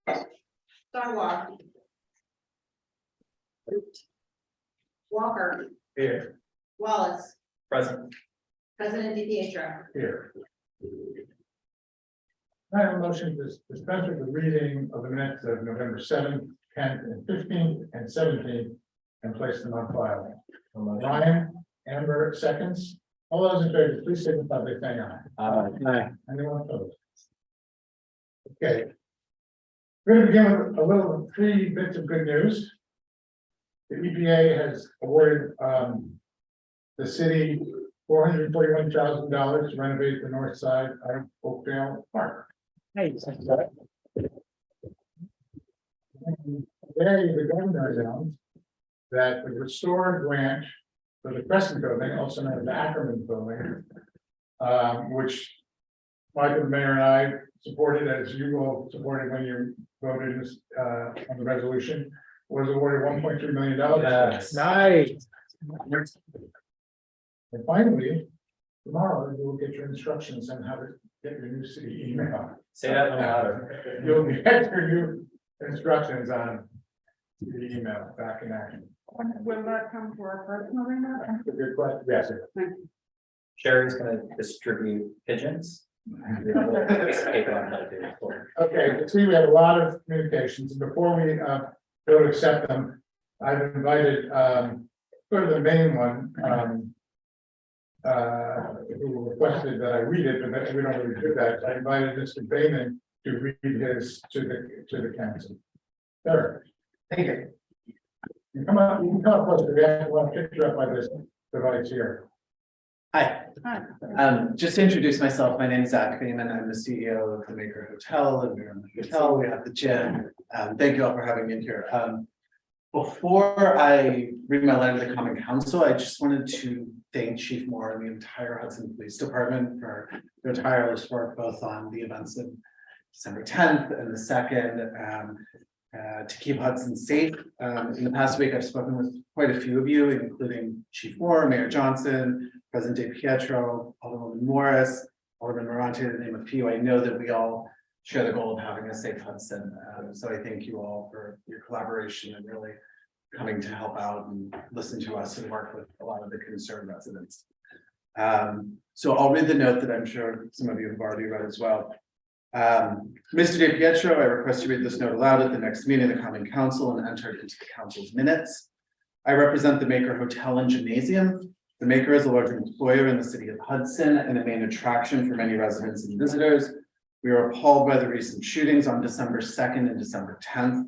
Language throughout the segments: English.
Sidewalk. Walker, Here. Wallace, Present. President DiPietro. Here. I have a motion to dispense with the reading of the minutes of November 7th, 10th, and 15th, and 17th, and place them on file. Ryan, Amber, seconds. All those in favor, please signify by saying aye. Anyone opposed? Okay. We're going to begin with a little 3 bits of good news. The EPA has awarded the city $441,000 to renovate the north side of Oakdale Park. Today, the governor announced that the Restore grant for the Crescent Building, also known as the Ackerman Building, which Michael, the mayor, and I supported, as you all supported when you voted on the resolution, was awarded $1.3 million. Yes. Nice. And finally, tomorrow you will get your instructions on how to get your new city email. Say that louder. You'll get your new instructions on the email back in action. Will that come to our personal email? That's a good question. Yes, sir. Sherry's gonna distribute pigeons. We have a little piece of paper on how to do it for her. Okay, you see, we have a lot of communications. Before we go to accept them, I've invited, sort of the main one, who requested that I read it, but we don't really do that. I invited Mr. Bayman to read his to the council. Sir. Thank you. You come up, you can come up closer. We have one picture up by this device here. Hi, just to introduce myself, my name is Zach Bayman. I'm the CEO of the Maker Hotel, and we're in the hotel, we have the gym. Thank you all for having me in here. Before I read my letter to the Common Council, I just wanted to thank Chief Moore and the entire Hudson Police Department for their tireless work, both on the events of December 10th and the 2nd, to keep Hudson safe. In the past week, I've spoken with quite a few of you, including Chief Moore, Mayor Johnson, President DiPietro, Alderman Morris, Alderman Morante, to name a few. I know that we all share the goal of having a safe Hudson. So I thank you all for your collaboration and really coming to help out and listen to us and work with a lot of the concerned residents. So I'll read the note that I'm sure some of you have already read as well. Mr. DiPietro, I request you read this note aloud at the next meeting of the Common Council and enter it into the council's minutes. I represent the Maker Hotel and Gymnasium. The Maker is a large employer in the city of Hudson and a main attraction for many residents and visitors. We are appalled by the recent shootings on December 2nd and December 10th.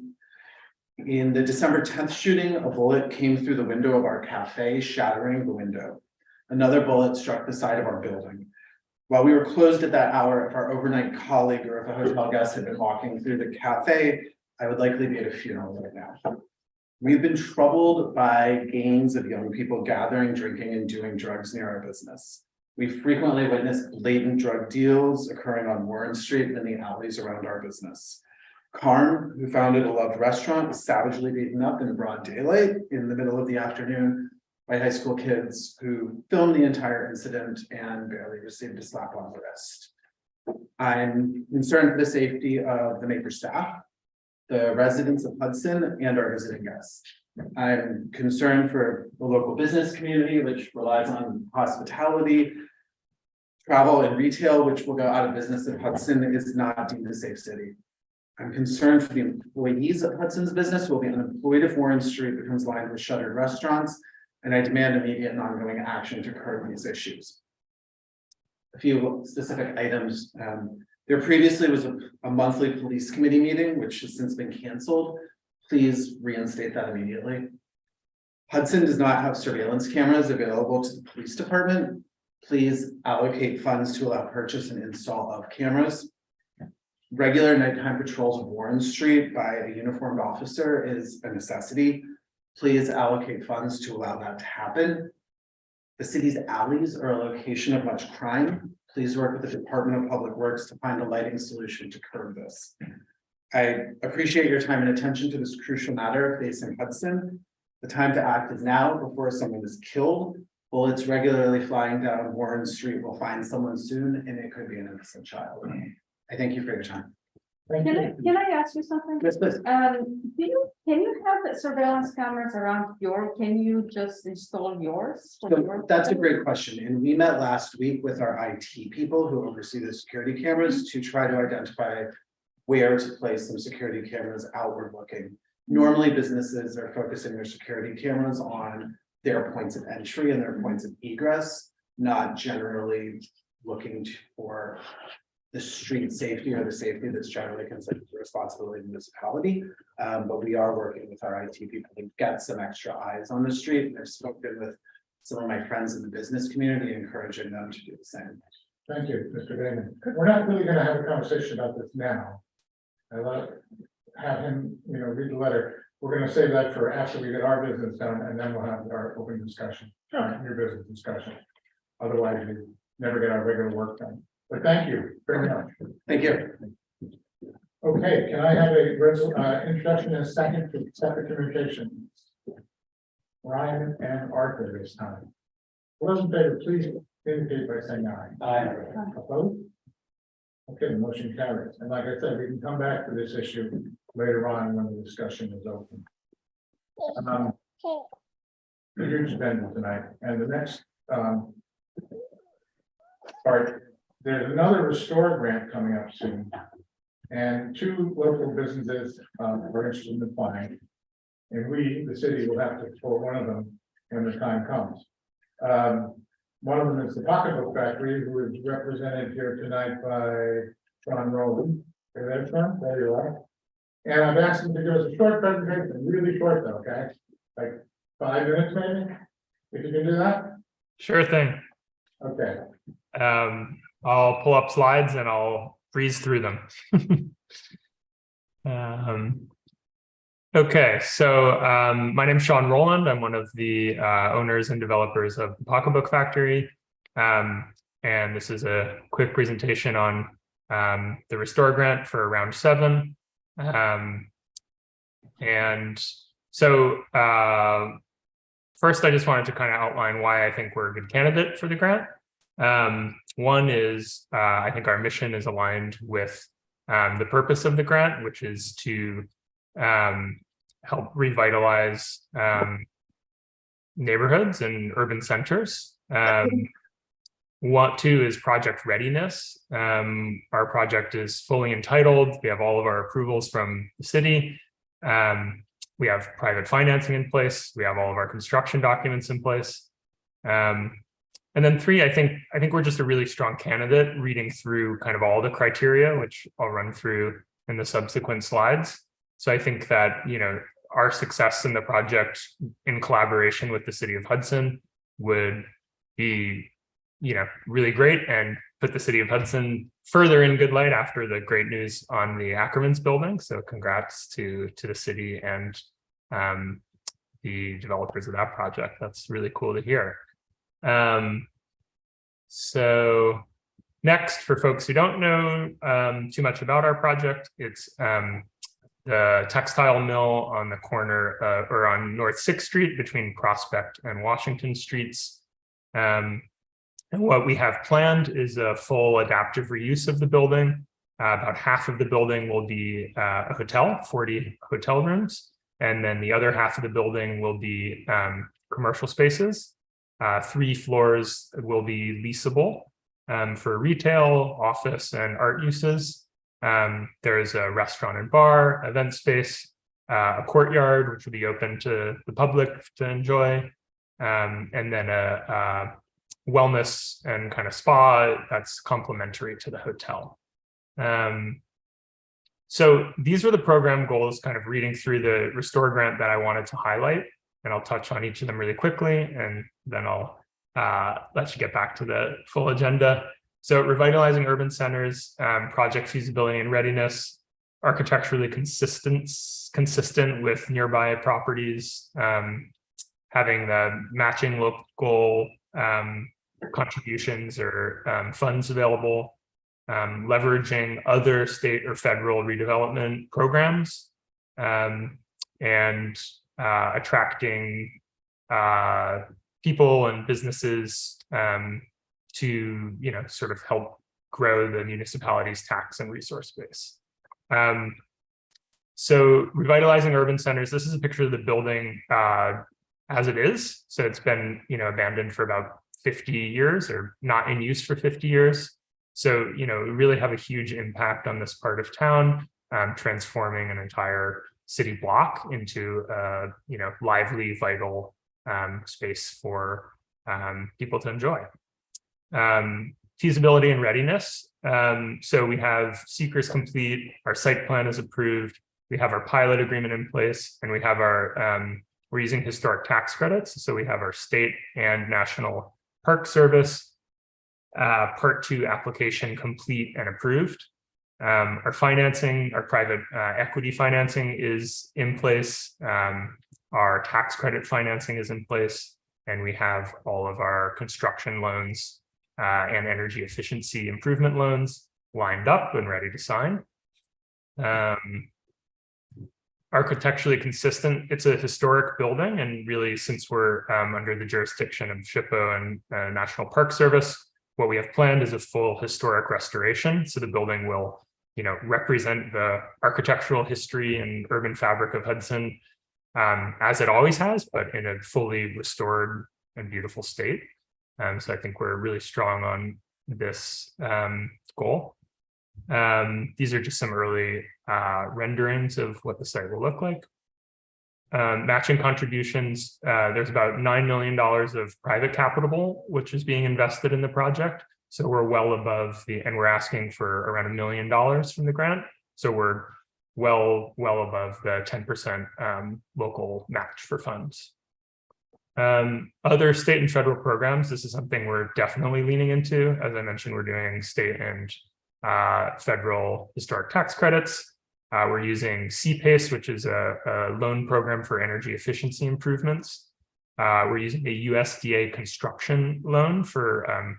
In the December 10th shooting, a bullet came through the window of our cafe, shattering the window. Another bullet struck the side of our building. While we were closed at that hour, if our overnight colleague or if a hotel guest had been walking through the cafe, I would likely be at a funeral right now. We've been troubled by gangs of young people gathering, drinking, and doing drugs near our business. We frequently witness blatant drug deals occurring on Warren Street and in the alleys around our business. Karn, who founded a loved restaurant, was savagely beaten up in broad daylight in the middle of the afternoon by high school kids who filmed the entire incident and barely received a slap on the wrist. I'm concerned for the safety of the Maker staff, the residents of Hudson, and our visiting guests. I'm concerned for the local business community, which relies on hospitality, travel, and retail, which will go out of business if Hudson is not deemed a safe city. I'm concerned for the employees of Hudson's business who will be unemployed if Warren Street becomes lined with shuttered restaurants, and I demand immediate and ongoing action to curb these issues. A few specific items. There previously was a monthly police committee meeting, which has since been canceled. Please reinstate that immediately. Hudson does not have surveillance cameras available to the police department. Please allocate funds to allow purchase and install of cameras. Regular nighttime patrols of Warren Street by a uniformed officer is a necessity. Please allocate funds to allow that to happen. The city's alleys are a location of much crime. Please work with the Department of Public Works to find a lighting solution to curb this. I appreciate your time and attention to this crucial matter facing Hudson. The time to act is now before someone is killed. Bullets regularly flying down Warren Street will find someone soon, and it could be an innocent child. I thank you for your time. Thank you. Can I ask you something? Yes, please. Can you have the surveillance cameras around can you just install yours? for So your- that's a great question, and we met last week with our IT people who oversee the security cameras to try to identify where to place some security cameras outward looking. Normally, businesses are focusing their security cameras on their points of entry and their points of egress, not generally looking for the street safety or the safety that's generally considered the responsibility of the municipality. But we are working with our IT people to get some extra eyes on the street. And I've spoken with some of my friends in the business community, encouraging them to do the same. Thank you, Mr. Damon. We're not really gonna have a conversation about this now. I'll have him, read the letter. We're gonna save that for after we get our business done, and then we'll have our open discussion, your business discussion. Otherwise, we never get our regular work done. But thank you very much. Thank you. Okay, can I have a introduction and a second to separate communications? Ryan and Arthur this time. All those in favor, please indicate by saying aye. Opposed? Okay, the motion carries. And like I said, we can come back to this issue later on when the discussion is open. A huge event tonight, and the next part, there's another Restore grant coming up soon. And two local businesses are interested in applying. And we, the city, will have to support one of them when the time comes. One of them is the Pocketbook Factory, who is represented here tonight by Sean Rowland. Hey there, Sean, there you are. And I've asked him to give us a short presentation, really short though, okay? Like 5 minutes maybe, if you can do that? Sure thing. Okay, I'll pull up slides and I'll breeze through them. Okay, so my name is Sean Rowland. I'm one of the owners and developers of the Pocketbook Factory. And this is a quick presentation on the Restore grant for round 7. And so first, I just wanted to kind of outline why I think we're a good candidate for the grant. One is I think our mission is aligned with the purpose of the grant, which is to help revitalize neighborhoods and urban centers. Two is project readiness. Our project is fully entitled. We have all of our approvals from the city. We have private financing in place. We have all of our construction documents in place. And then 3, I think we're just a really strong candidate reading through kind of all the criteria, which I'll run through in the subsequent slides. So I think that, our success in the project in collaboration with the city of Hudson would be, really great and put the city of Hudson further in good light after the great news on the Ackerman's building. So congrats to the city and the developers of that project. That's really cool to hear. So next, for folks who don't know too much about our project, it's the textile mill on the corner or on North 6th Street between Prospect and Washington Streets. And what we have planned is a full adaptive reuse of the building. About half of the building will be a hotel, 40 hotel rooms. And then the other half of the building will be commercial spaces. 3 floors will be leasable for retail, office, and art uses. There's a restaurant and bar, event space, a courtyard, which will be open to the public to enjoy, and then a wellness and kind of spa that's complementary to the hotel. So these were the program goals, kind of reading through the Restore grant that I wanted to highlight, and I'll touch on each of them really quickly, and then I'll let you get back to the full agenda. So revitalizing urban centers, project feasibility and readiness, architecturally consistent with nearby properties, having the matching local contributions or funds available, leveraging other state or federal redevelopment programs, and attracting people and businesses to sort of help grow the municipality's tax and resource base. So revitalizing urban centers, this is a picture of the building as it is. So it's been, abandoned for about 50 years or not in use for 50 years. So, we really have a huge impact on this part of town, transforming an entire city block into lively, vital space for people to enjoy. Feasibility and readiness. So we have seekers complete, our site plan is approved, we have our pilot agreement in place, and we have we're using historic tax credits. So we have our state and national park service part 2 application complete and approved. Our financing, our private equity financing is in place. Our tax credit financing is in place, and we have all of our construction loans and energy efficiency improvement loans lined up and ready to sign. Architecturally consistent, it's a historic building, and really, since we're under the jurisdiction of SHPO and National Park Service, what we have planned is a full historic restoration. So the building will, represent the architectural history and urban fabric of Hudson as it always has, but in a fully restored and beautiful state. So I think we're really strong on this goal. These are just some early renderings of what the site will look like. Matching contributions, there's about $9 million of private capital, which is being invested in the project. So we're well above and we're asking for around $1 million from the grant. So we're well above the 10% local match for funds. Other state and federal programs, this is something we're definitely leaning into. As I mentioned, we're doing state and federal historic tax credits. We're using CPACE, which is a loan program for energy efficiency improvements. We're using a USDA construction loan for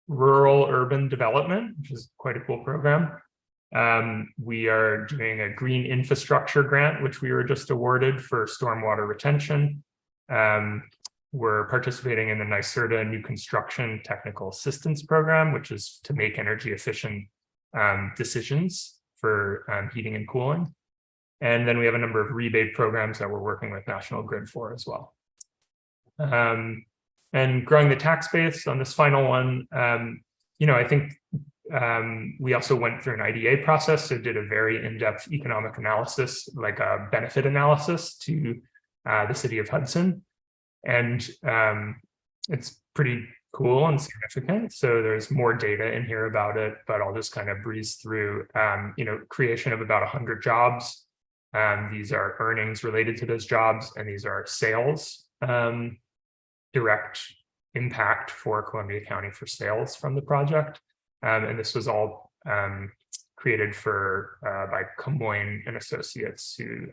rural urban development, which is quite a cool program. We are doing a green infrastructure grant, which we were just awarded for stormwater retention. We're participating in the NYSERDA New Construction Technical Assistance Program, which is to make energy efficient decisions for heating and cooling. And then we have a number of rebate programs that we're working with National Grid for as well. And growing the tax base on this final one, I think we also went through an IDA process, so did a very in-depth economic analysis, like a benefit analysis to the city of Hudson. And it's pretty cool and significant. So there's more data in here about it, but I'll just kind of breeze through, creation of about 100 jobs. These are earnings related to those jobs, and these are sales, direct impact for Columbia County for sales from the project. And this was all created by Camoin and Associates, who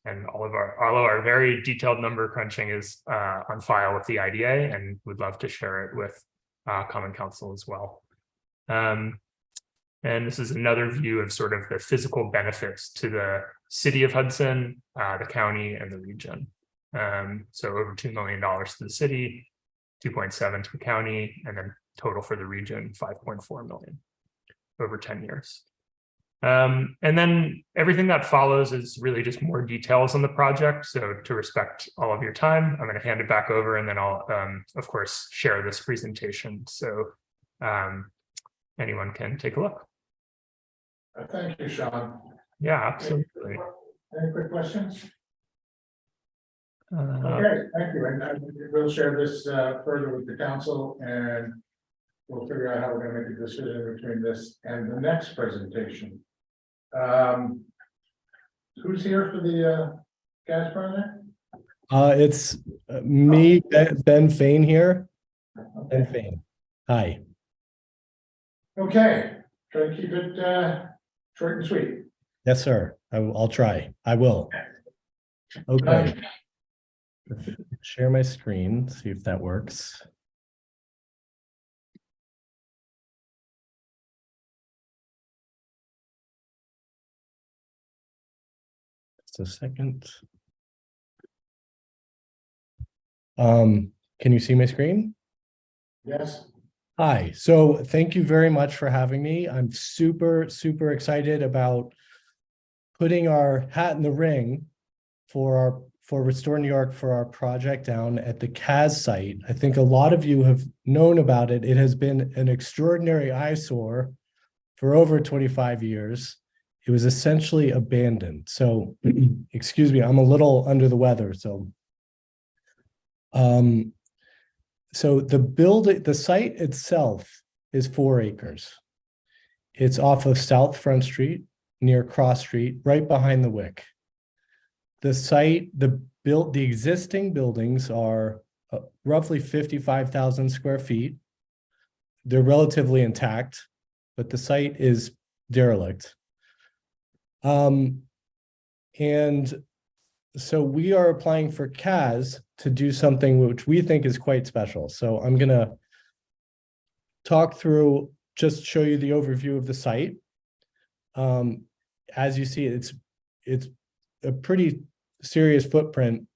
and all of our very detailed number crunching is on file with the IDA, and would love to share it with Common Council as well. And this is another view of sort of the physical benefits to the city of Hudson, the county, and the region. So over $2 million to the city, 2.7 to the county, and then total for the region, 5.4 million over 10 years. And then everything that follows is really just more details on the project. So to respect all of your time, I'm going to hand it back over, and then I'll, of course, share this presentation. So anyone can take a look. Thank you, Sean. Yeah, absolutely. Any quick questions? Okay, thank you. And we'll share this further with the council, and we'll figure out how we're going to make a decision between this and the next presentation. Who's here for the gas project? It's me, Ben Fain here. Ben Fain. Hi. Okay, try to keep it short and sweet. Yes, sir. I'll try. I will. Okay. Share my screen, see if that works. Just a second. Can you see my screen? Yes. Hi, so thank you very much for having me. I'm super, super excited about putting our hat in the ring for Restore New York for our project down at the CAS site. I think a lot of you have known about it. It has been an extraordinary eyesore for over 25 years. It was essentially abandoned. So, excuse me, I'm a little under the weather. So the site itself is 4 acres. It's off of South Front Street, near Cross Street, right behind the WIC. The site, the existing buildings are roughly 55,000 square feet. They're relatively intact, but the site is derelict. And so we are applying for CAS to do something which we think is quite special. So I'm going to talk through, just show you the overview of the site. As you see, it's a pretty serious footprint,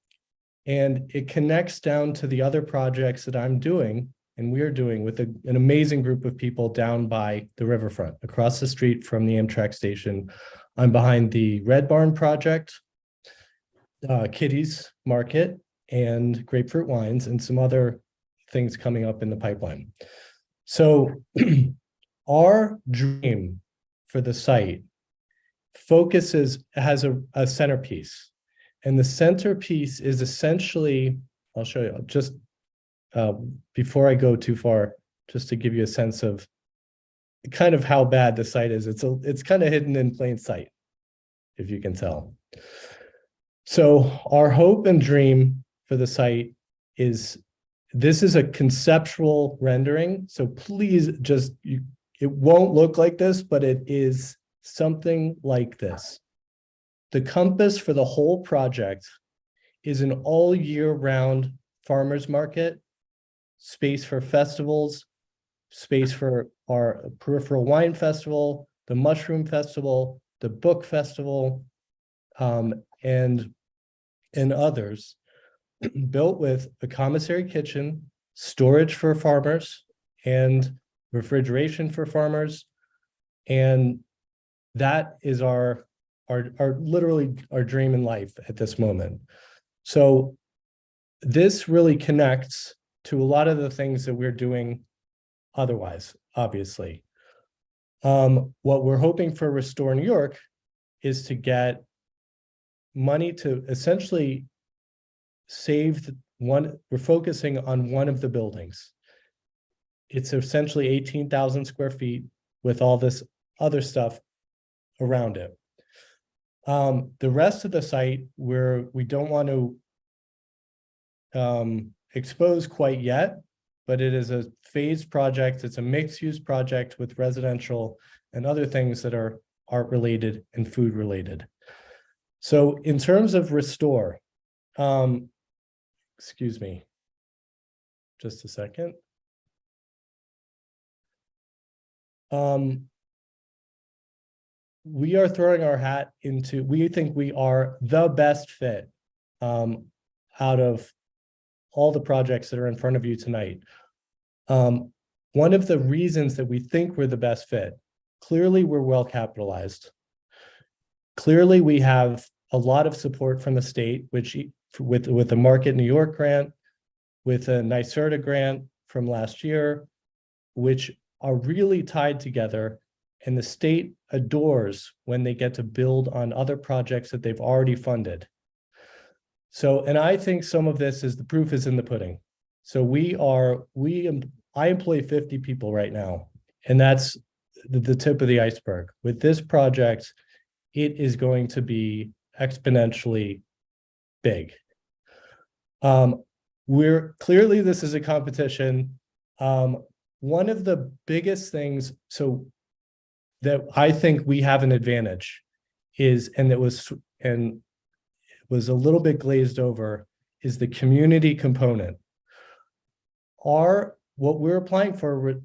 and it connects down to the other projects that I'm doing and we are doing with an amazing group of people down by the riverfront, across the street from the Amtrak station. I'm behind the Red Barn project, Kitty's Market, and Grapefruit Wines, and some other things coming up in the pipeline. So our dream for the site has a centerpiece, and the centerpiece is essentially, I'll show you just before I go too far, just to give you a sense of kind of how bad the site is. It's kind of hidden in plain sight, if you can tell. So our hope and dream for the site is, this is a conceptual rendering. So please it won't look like this, but it is something like this. The compass for the whole project is an all year round farmers market, space for festivals, space for our peripheral wine festival, the mushroom festival, the book festival, and others, built with a commissary kitchen, storage for farmers, and refrigeration for farmers. And that is our literally our dream in life at this moment. So this really connects to a lot of the things that we're doing otherwise, obviously. What we're hoping for Restore New York is to get money to essentially save we're focusing on one of the buildings. It's essentially 18,000 square feet with all this other stuff around it. The rest of the site, we don't want to expose quite yet, but it is a phased project. It's a mixed-use project with residential and other things that are art-related and food-related. So in terms of Restore, excuse me, just a second. We are throwing our hat into, we think we are the best fit out of all the projects that are in front of you tonight. One of the reasons that we think we're the best fit, clearly we're well capitalized. Clearly we have a lot of support from the state, which with the Market New York grant, with a NYSERDA grant from last year, which are really tied together. And the state adores when they get to build on other projects that they've already funded. So, and I think some of this is the proof is in the pudding. So I employ 50 people right now, and that's the tip of the iceberg. With this project, it is going to be exponentially big. Clearly this is a competition. One of the biggest things, that I think we have an advantage is, and it was a little bit glazed over, is the community component. What we're applying for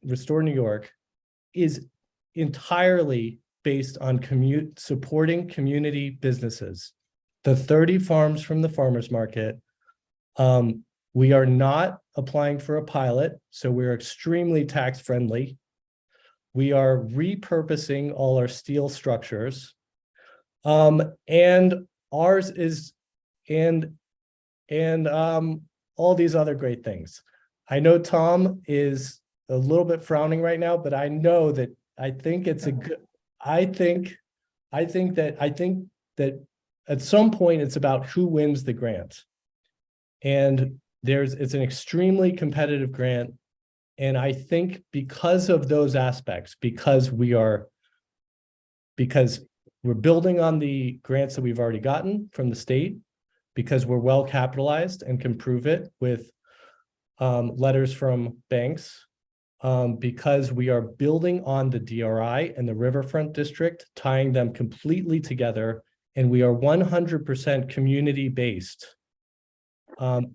Restore New York is entirely based on supporting community businesses. The 30 farms from the farmers market, We are not applying for a pilot, so we're extremely tax friendly. We are repurposing all our steel structures. And ours is, and all these other great things. I know Tom is a little bit frowning right now, but I know that I think it's a good, I think that at some point it's about who wins the grant. And it's an extremely competitive grant. And I think because of those aspects, because we're building on the grants that we've already gotten from the state, because we're well capitalized and can prove it with letters from banks, because we are building on the DRI and the Riverfront District, tying them completely together, and we are 100% community-based.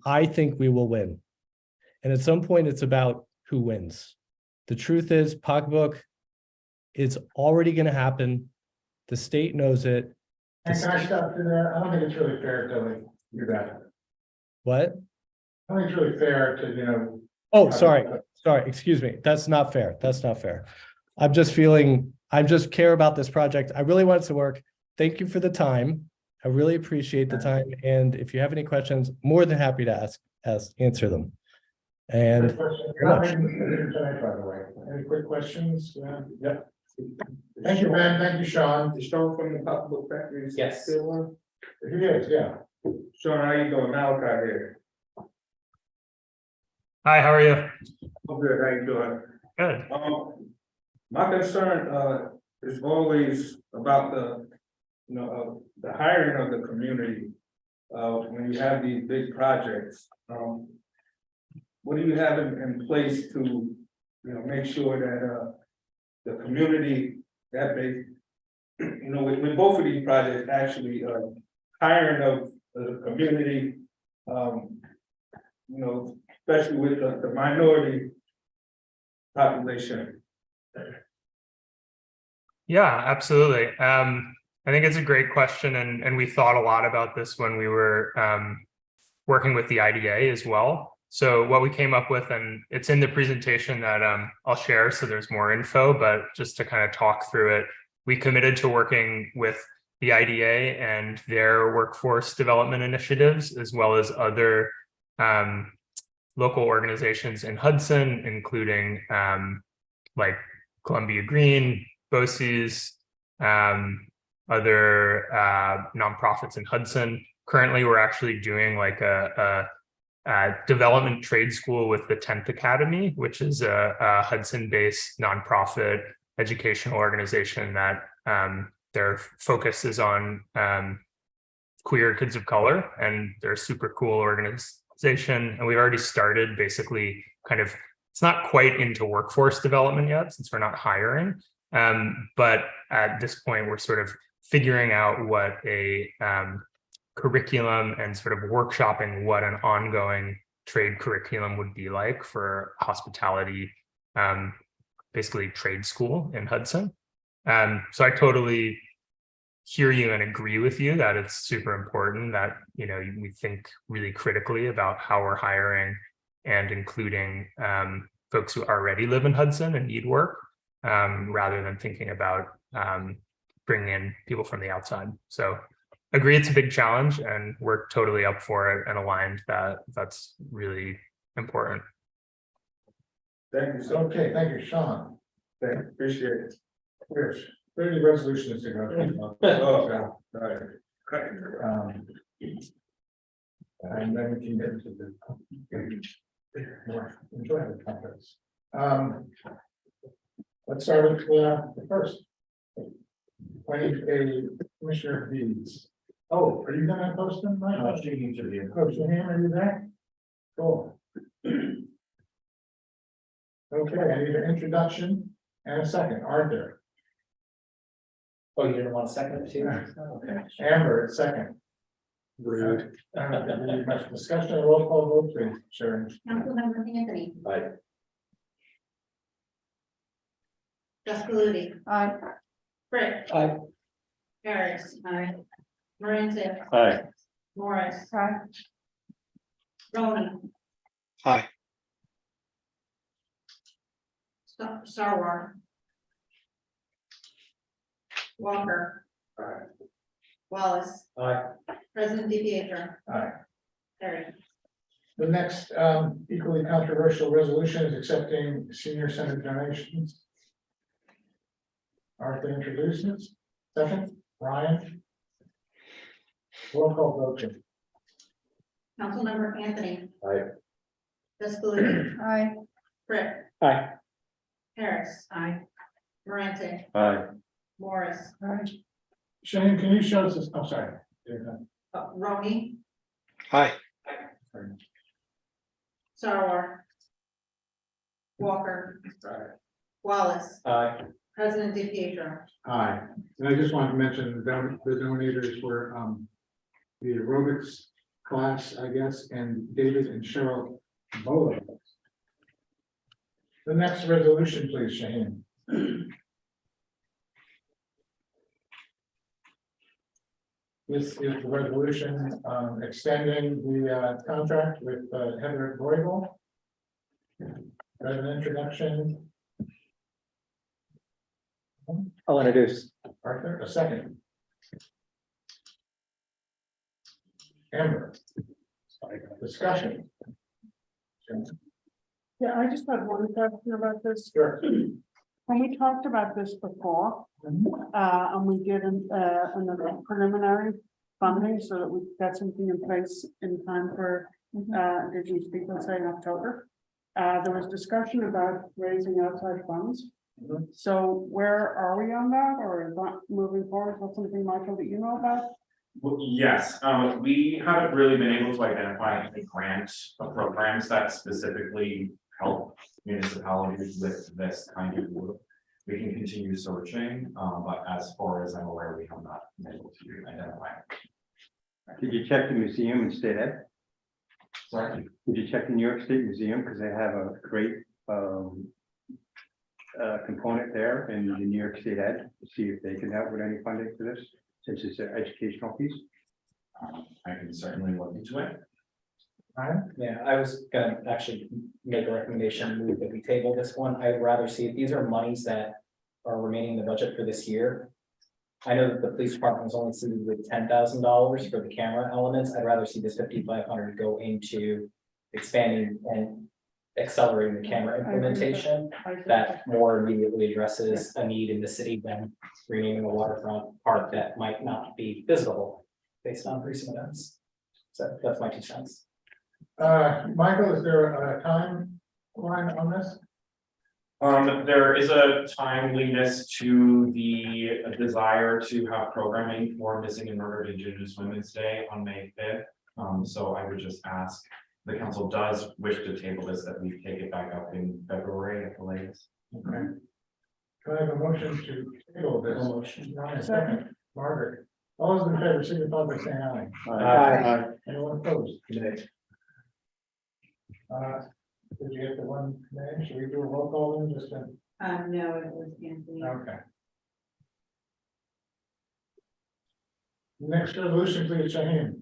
I think we will win. And at some point, it's about who wins. The truth is, pocketbook is already going to happen. The state knows it. And can I stop you there? I don't think it's really fair to do that. What? I think it's really fair to, Oh, sorry, excuse me. That's not fair. That's not fair. I just care about this project. I really want it to work. Thank you for the time. I really appreciate the time. And if you have any questions, more than happy to answer them. And tonight, by the way, any quick questions? Yeah. Thank you, Ben. Thank you, Sean. Sean from the Pocketbook Factory. is Yes. still on? He is, yeah. Sean, how you doing? Malachi here. Hi, how are you? I'm good. How you doing? Good. My concern, is always about the hiring of the community. When you have these big projects, what do you have in place to, make sure that, the community that they, with both of these projects, actually, hiring of the community, especially with the minority population. Yeah, absolutely. I think it's a great question, and we thought a lot about this when we were working with the IDA as well. So what we came up with, and it's in the presentation that I'll share, so there's more info, but just to kind of talk through it, we committed to working with the IDA and their workforce development initiatives, as well as other local organizations in Hudson, including like Columbia Green, BOCES, other nonprofits in Hudson. Currently, we're actually doing like a development trade school with the 10th Academy, which is a Hudson-based nonprofit educational organization that their focus is on queer kids of color, and they're a super cool organization. And we've already started basically it's not quite into workforce development yet, since we're not hiring. But at this point, we're sort of figuring out what a curriculum and sort of workshopping what an ongoing trade curriculum would be like for hospitality, basically trade school in Hudson. So I totally hear you and agree with you that it's super important that, we think really critically about how we're hiring and including folks who already live in Hudson and need work, rather than thinking about bringing in people from the outside. So agree, it's a big challenge, and we're totally up for it and aligned that that's really important. Thank you. Okay, thank you, Sean. Appreciate it. There's 30 resolutions to go through. Okay, all right. And then we can get into the more enjoyable topics. Let's start with the first. Appointing a commissioner of fees. Oh, are you gonna post them, Mike? Oh, Shaheen, are you there? Cool. Okay, I need an introduction and a second, Arthur. Oh, you didn't want a second? Okay. Amber, second. Rude. Discussion, roll call vote, please, Sharon. Councilmember Anthony. Aye. Jessica Ludi. Aye. Britt. Aye. Harris. Aye. Moran. Aye. Morris. Aye. Roman. Aye. Sarwar. Walker. Aye. Wallace, Aye. President DiPietro. Aye. Carried. The next equally controversial resolution is accepting senior center donations. Arthur introduces, second, Ryan. Roll call vote, Jim. Councilmember Anthony. Aye. Jasper. Aye. Britt. Aye. Harris. Aye. Morante. Aye. Morris. Shane, can you show us this? I'm sorry. Roni. Aye. Sarwar. Walker. Wallace, Aye. President DiPietro. Aye, and I just wanted to mention the donators were the aerobics class, I guess, and David and Cheryl Bola. The next resolution, please, Shane. This is the resolution extending the contract with Heather Roybal. As an introduction, I'll introduce. Arthur, a second. Amber. Discussion. Yeah, I just had one question about this. Sure. When we talked about this before, and we did another preliminary funding so that we got something in place in time for Indigenous people, say in October. There was discussion about raising outside funds. So where are we on that, or is that moving forward? What's something, Michael, that you know about? Well, yes, we haven't really been able to identify any grant programs that specifically help municipalities with this kind of work. We can continue searching, but as far as I'm aware, we have not been able to identify. Did you check the museum and state ed? Sorry. Did you check the New York State Museum? Because they have a great component there in the New York State Ed to see if they can help with any funding for this, since it's an educational piece. I can certainly look into it. Yeah, I was gonna actually make a recommendation, move that we table this one. I'd rather see, if these are monies that are remaining in the budget for this year. I know that the police department was only suited with $10,000 for the camera elements. I'd rather see this 5,500 go into expanding and accelerating the camera implementation. That more immediately addresses a need in the city than renaming a waterfront park that might not be visitable based on recent events. So that's my 2 cents. Michael, is there a timeline on this? There is a timeliness to the desire to have programming for Missing and Murdered Indigenous Women's Day on May 5th. So I would just ask, the council does wish to table this, that we take it back up in February at the latest. Okay. Can I have a motion to table this? Motion. Ryan, second. Margaret. All those in favor, signify by saying aye. Aye. Anyone opposed? Did you get the one name? Should we do a roll call then, just to? No, it was Anthony. Okay. Next resolution, please, Shaheen.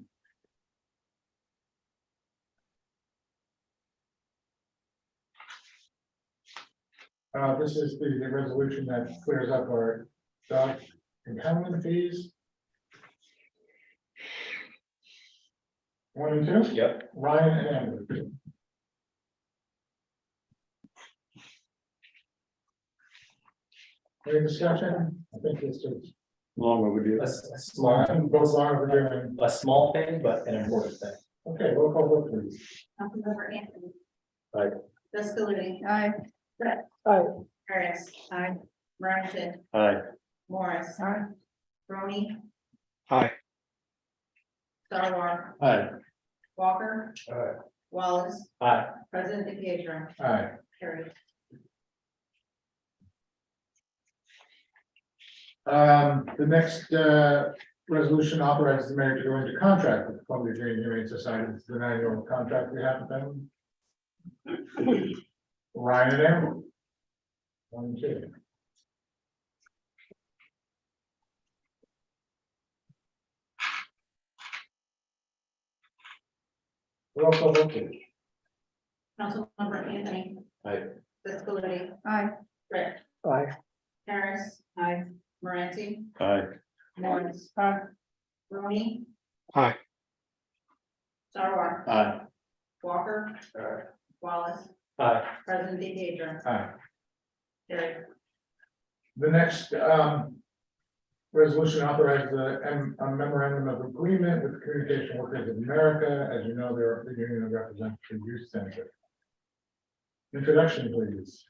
This is the resolution that clears up our dog impoundment fees. 1 and 2? Yep. Ryan and Amber. Any discussion? I think this is. Long overdue. A small, Goes on over here. a small thing, but an important thing. Okay, roll call vote please. Councilmember Anthony. Aye. Jasper. Aye. Brett. Aye. Harris. Aye. Morante. Aye. Morris. Aye. Roni. Aye. Sarwar. Aye. Walker. Aye. Wallace, Aye. President DiPietro. Aye. Carried. The next resolution authorizes the mayor to go into contract with the Columbia Green Humane Society. This is an annual contract we have with them. Ryan and Amber. 1 and 2. Roll call vote please. Councilmember Anthony. Aye. Disability. Aye. Rick. Aye. Harris. Aye. Moranti. Aye. Morris. Rooney. Aye. Sarwar. Aye. Walker. Wallace. Aye. President DePietro. Aye. Carried. The next, resolution authorizes a memorandum of agreement with Communication Workers of America. As you know, they're the union that represents the youth center. Introduction, please.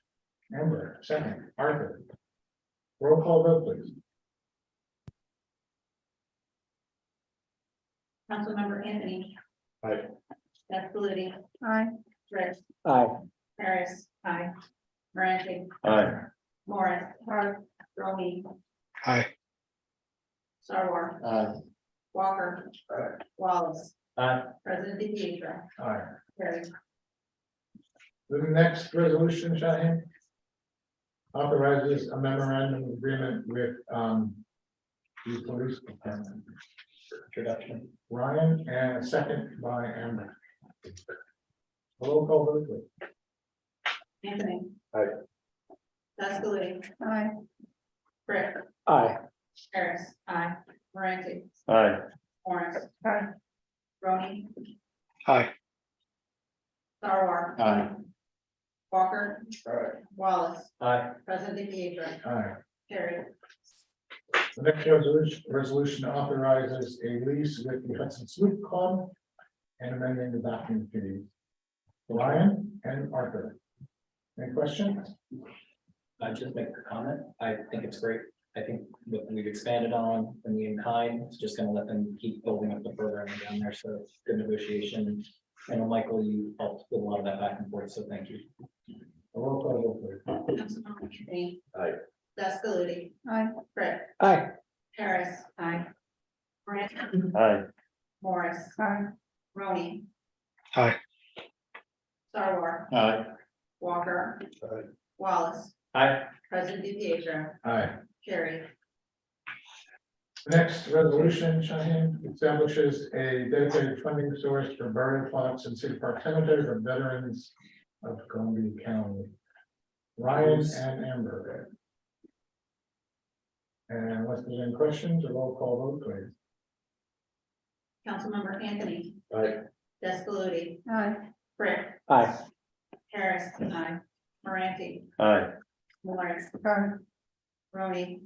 Amber, second. Arthur. Roll call vote, please. Councilmember Anthony. Aye. Disability. Aye. Rick. Aye. Harris. Aye. Moranti. Aye. Morris. Rooney. Aye. Sarwar. Aye. Walker. Wallace. Aye. President DePietro. Aye. Carried. The next resolution, Shaheen, authorizes a memorandum of agreement with, the police department. Introduction. Ryan, and a second by Amber. Roll call vote, please. Anthony. Aye. Disability. Aye. Rick. Aye. Harris. Aye. Moranti. Aye. Morris. Aye. Rooney. Aye. Sarwar. Aye. Walker. Wallace. Aye. President DePietro. Aye. Carried. The next resolution authorizes a lease with the Hudson Sloop Club and amending the docking fees. Ryan and Arthur. Any questions? I just make a comment. I think it's great. I think what we've expanded on and the in-kind, it's just gonna let them keep building up the programming down there. So good negotiation. And Michael, you helped with a lot of that back and forth, so thank you. Roll call vote, please. Councilmember Anthony. Aye. Disability. Aye. Rick. Aye. Harris. Aye. Moranti. Aye. Morris. Aye. Rooney. Aye. Sarwar. Aye. Walker. Aye. Wallace. Aye. President DePietro. Aye. Carried. The next resolution, Shaheen, establishes a dedicated funding source for burial plots in City Park Cemetery for veterans of Columbia County. Ryan and Amber. And unless there's any questions, a roll call vote, please. Councilmember Anthony. Aye. Disability. Aye. Rick. Aye. Harris. Aye. Moranti. Aye. Morris. Aye. Rooney.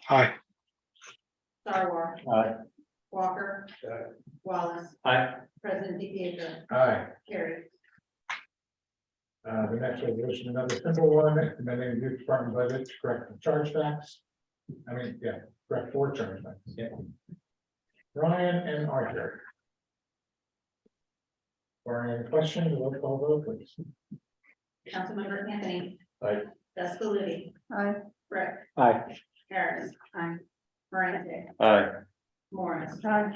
Aye. Sarwar. Aye. Walker. Wallace. Aye. President DePietro. Aye. Carried. The next resolution, another simple one, amending the youth department budget to correct the chargebacks. Correct four chargebacks. Yeah. Ryan and Arthur. Or any questions, a roll call vote, please. Councilmember Anthony. Aye. Disability. Aye. Rick. Aye. Harris. Aye. Moranti. Aye. Morris. Aye.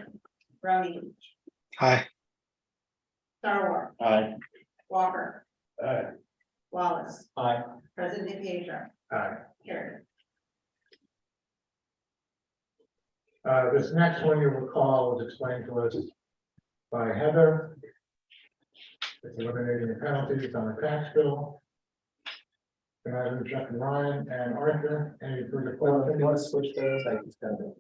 Rooney. Aye. Sarwar. Aye. Walker. Aye. Wallace. Aye. President DePietro. Aye. Carried. This next one, you'll recall, was explained to us by Heather. It's eliminating the penalties on the tax bill. Can I have Jeff and Ryan and Arthur, any further Well, if you want to questions? switch those, I just got to.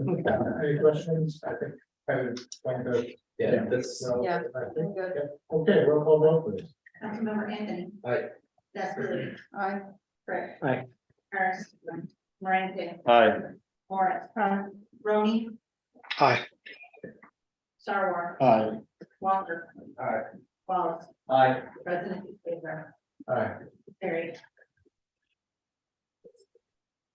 Moving on. Any questions? I think Heather explained this. Yeah, this, So, Yeah. I think- Good. yeah. Okay, roll call vote, please. Councilmember Anthony. Aye. Disability. Aye. Rick. Aye. Harris. Moranti. Aye. Morris. Rooney. Aye. Sarwar. Aye. Walker. Aye. Wallace. aye. President DePietro. Aye. Carried.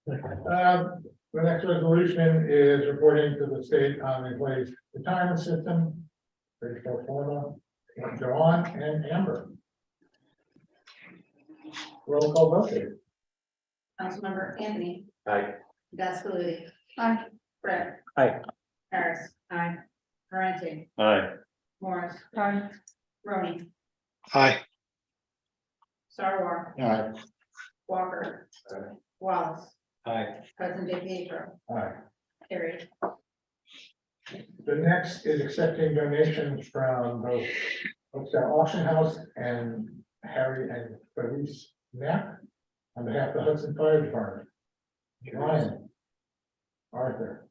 The next resolution is reporting to the state on the employees retirement system. Pretty pro forma, Joanne and Amber. Roll call vote, please. Councilmember Anthony. Aye. Disability. Aye. Rick. Aye. Harris. Aye. Moranti. Aye. Morris. Aye. Rooney. Aye. Sarwar. Aye. Walker. Wallace. Aye. President DePietro. Aye. Carried. The next is accepting donations from both Auction House and Harry and Felice Knapp on behalf of the Hudson Fire Department. Ryan. Arthur.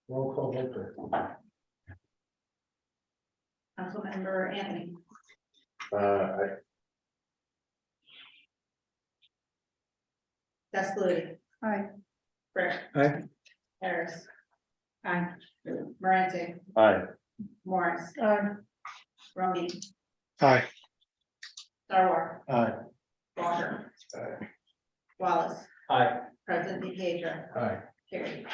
Roll call vote, please. Councilmember Anthony, Aye. Descalodi. Aye. Brick. Aye. Harris. Aye. Moranti, Aye. Morris, Aye. Roney, Aye. Sarwar, Aye. Walker. Aye. Wallace, Aye. President DePietro, Aye. carried.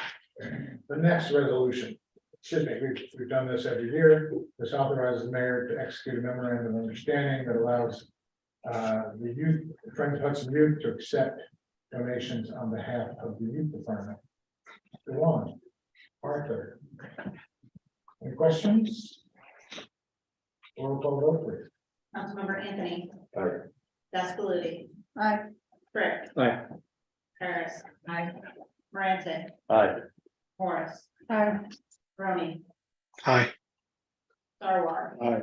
The next resolution, excuse me, we've done this every year. This authorizes the mayor to execute a memorandum of understanding that allows the youth, Friends of Hudson Youth, to accept donations on behalf of the youth department. Go on. Arthur. Any questions? Roll call vote, please. Councilmember Anthony. Aye. Descalodi. Aye. Brick. Aye. Harris. Aye. Moranti, Aye. Morris, Aye. Roney, Aye. Sarwar. Aye.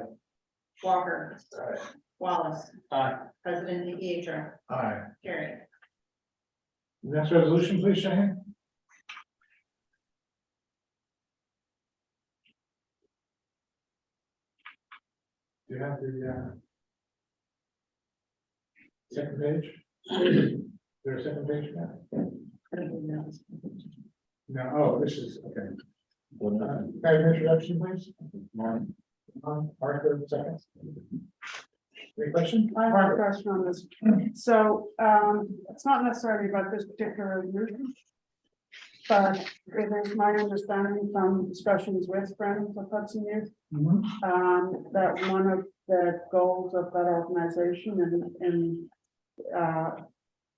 Walker. Aye. Wallace, Aye. President DePietro, Aye. carried. Next resolution, please, Shane. Do you have the second page? Is there a second page now? No, oh, this is, okay. Can I have an introduction, please? Arthur, second. Any question? I have a question on this. So, it's not necessarily about this particular resolution. But it is my understanding from discussions with Friends of Hudson Youth, Mhm. that one of the goals of that organization in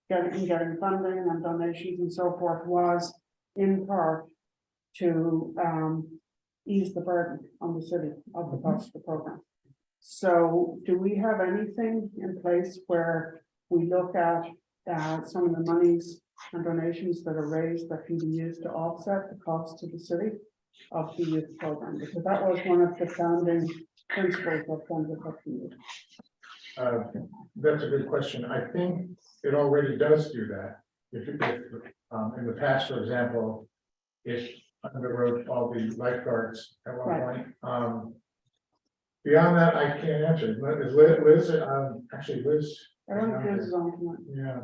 getting funding and donations and so forth was in part to ease the burden on the city of the cost of the program. So do we have anything in place where we look at some of the monies and donations that are raised that can be used to offset the cost to the city of the youth program? Because that was one of the founding principles of Friends of Hudson Youth. That's a good question. I think it already does do that. If in the past, for example, if underwrote all the lifeguards at one Right. point. Beyond that, I can't answer. Is Liz, actually Liz? I don't think this is on tonight. Yeah.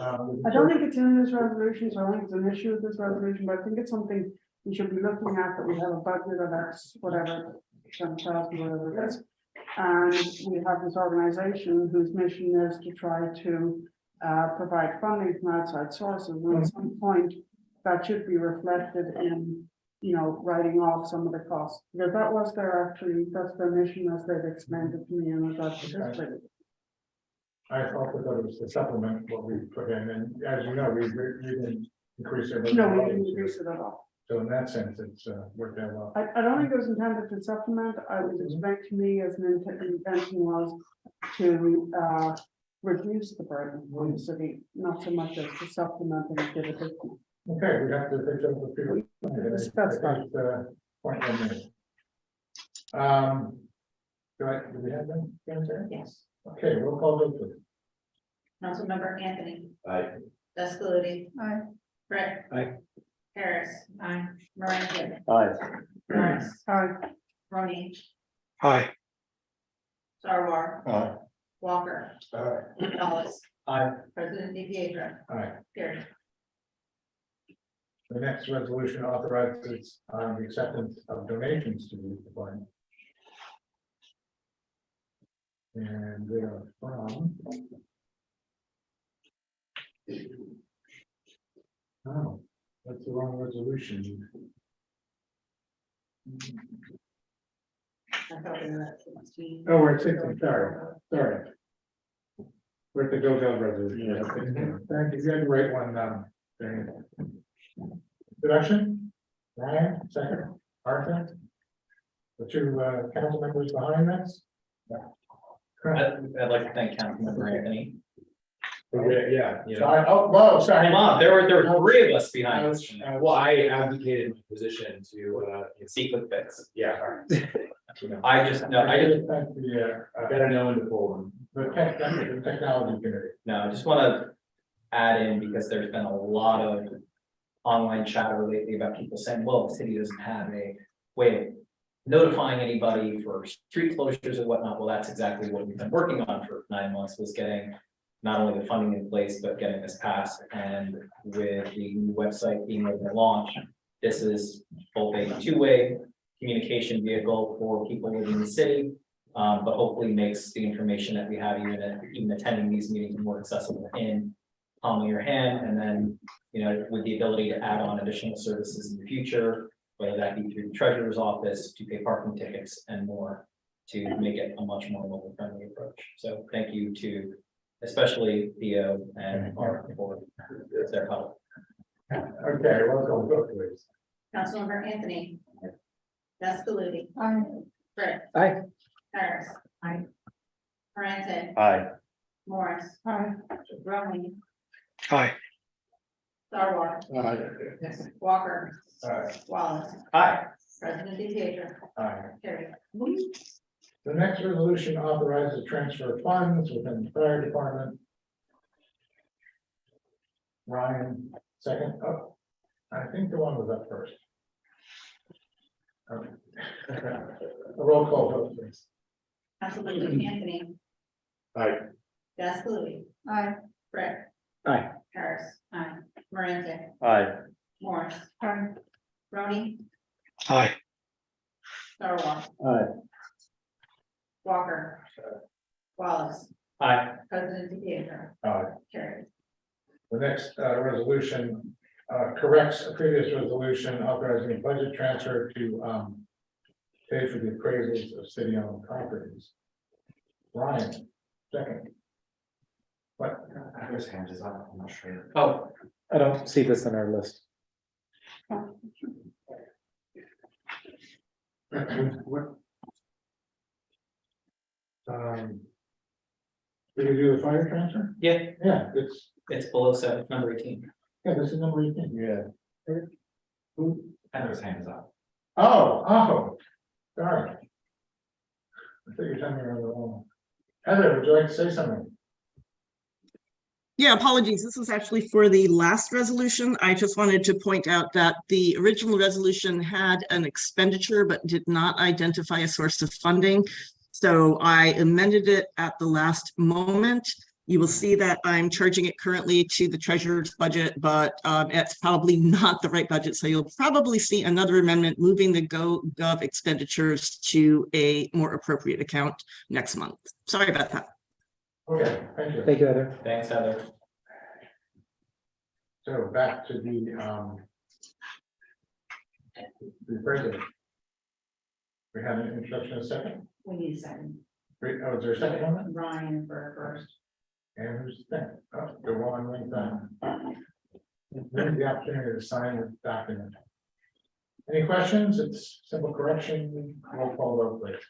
I don't think it's in this resolution, so I don't think it's an issue with this resolution, but I think it's something we should be looking at, that we have a budget of X, whatever, 10,000, whatever it is. And we have this organization whose mission is to try to provide funding from outside sources. And at some point, that should be reflected in, writing off some of the costs. Because that was that's their mission as they've explained it to me, and as I've participated. I thought that it was to supplement what we put in, and as you know, we didn't increase it. No, we didn't increase it at all. So in that sense, it's worked out well. I don't think it was intended to supplement. I was explained to me as an intention was to reduce the burden on the city, not so much as to supplement and give it. Okay, we have to take up the people. That's fine. Point one minute. Do we have them? Yes. Okay, roll call vote, please. Councilmember Anthony. Aye. Descalodi. Aye. Brick. Aye. Harris. Aye. Moranti, Aye. Morris, Aye. Roney, Aye. Sarwar, Aye. Walker, Wallace, Aye. President DePietro, Aye. carried. The next resolution authorizes the acceptance of donations to the youth department. And they are from. Oh, that's the wrong resolution. I thought we were at 16. Oh, we're at 16, sorry. We're at the go-go resolution. Yeah, 16. Thank you, you had the right one, there. Introduction, Ryan, second, Arthur. The two council members behind us. I'd like to thank Councilmember Anthony. Yeah. Yeah. Sorry, oh, whoa, sorry. Come on, there were three of us behind us. Well, I advocated my position to, Sequence fits. yeah. I just, no, I just, Thank the, Better know when to pull them. the technology committee. no, I just wanna add in, because there's been a lot of online chatter lately about people saying, well, the city doesn't have a way of notifying anybody for street closures and whatnot. Well, that's exactly what we've been working on for 9 months, was getting not only the funding in place, but getting this passed. And with the new website being able to launch, this is both a two-way communication vehicle for people within the city, but hopefully makes the information that we have even attending these meetings more accessible in palm of your hand. And then, you know, with the ability to add on additional services in the future, whether that be through the treasurer's office, to pay parking tickets and more, to make it a much more mobile friendly approach. So thank you to especially Theo and our board for their help. Okay, welcome, go please. Councilmember Anthony. Deskaludi. Britt. Aye. Harris. Aye. Moran. Aye. Morris. Aye. Rowling. Aye. Sarwar. Walker. Aye. Wallace. Aye. President DePietro. Aye. Carried. The next resolution authorizes transfer of funds within the fire department. Ryan, second. Oh, I think the one was up first. Okay. A roll call vote, please. Councilmember Anthony. Aye. Deskaludi. Aye. Britt. Aye. Harris. Aye. Moran. Aye. Morris. Aye. Rowley. Aye. Sarwar. Aye. Walker. Wallace. Aye. President DePietro. Aye. Carried. The next resolution corrects a previous resolution authorizing a budget transfer to pay for the appraisals of city-owned properties. Ryan, second. What? His hand is up, I'm not sure. Oh, I don't see this on our list. Did you do the fire transfer? Yeah, Yeah, it's below number 18. this is number 18. Yeah. Who? Heather's hand is up. Oh, sorry. I thought you were telling me around the wrong. Heather, would you like to say something? Yeah, apologies. This is actually for the last resolution. I just wanted to point out that the original resolution had an expenditure but did not identify a source of funding. So I amended it at the last moment. You will see that I'm charging it currently to the treasurer's budget, but it's probably not the right budget. So you'll probably see another amendment moving the gov expenditures to a more appropriate account next month. Sorry about that. Okay, thank you. Thank you, Heather. Thanks, Heather. So back to the president. We have an introduction in a second. We need a second. Wait, oh, is there a second on that? Ryan for first. And who's second? Oh, the one link down. The opportunity to sign the document. Any questions? It's simple correction. Roll call vote, please.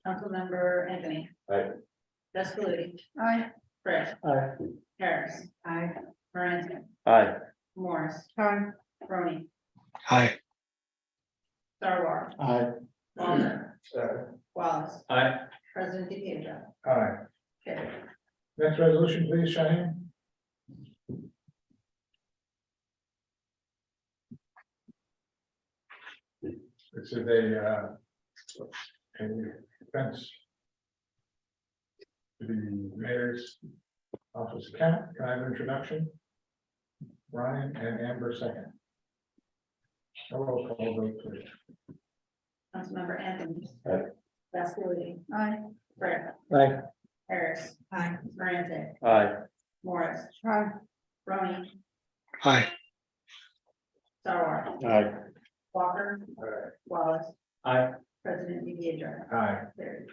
Councilmember Anthony. Aye. Deskaludi. Aye. Britt. Aye. Harris. Aye. Moran. Aye. Morris. Aye. Rowley. Aye. Sarwar. Aye. Walker. Wallace. Aye. President DePietro. Aye. Carried. Next resolution, please, Cheyenne. This is a expense to the mayor's office account. Can I have an introduction? Ryan and Amber second. A roll call vote, please. Councilmember Anthony. Aye. Deskaludi. Aye. Britt. Aye. Harris. Aye. Moran. Aye. Morris. Aye. Rowley. Aye. Sarwar. Aye. Walker. Wallace. Aye. President DePietro. Aye. Carried.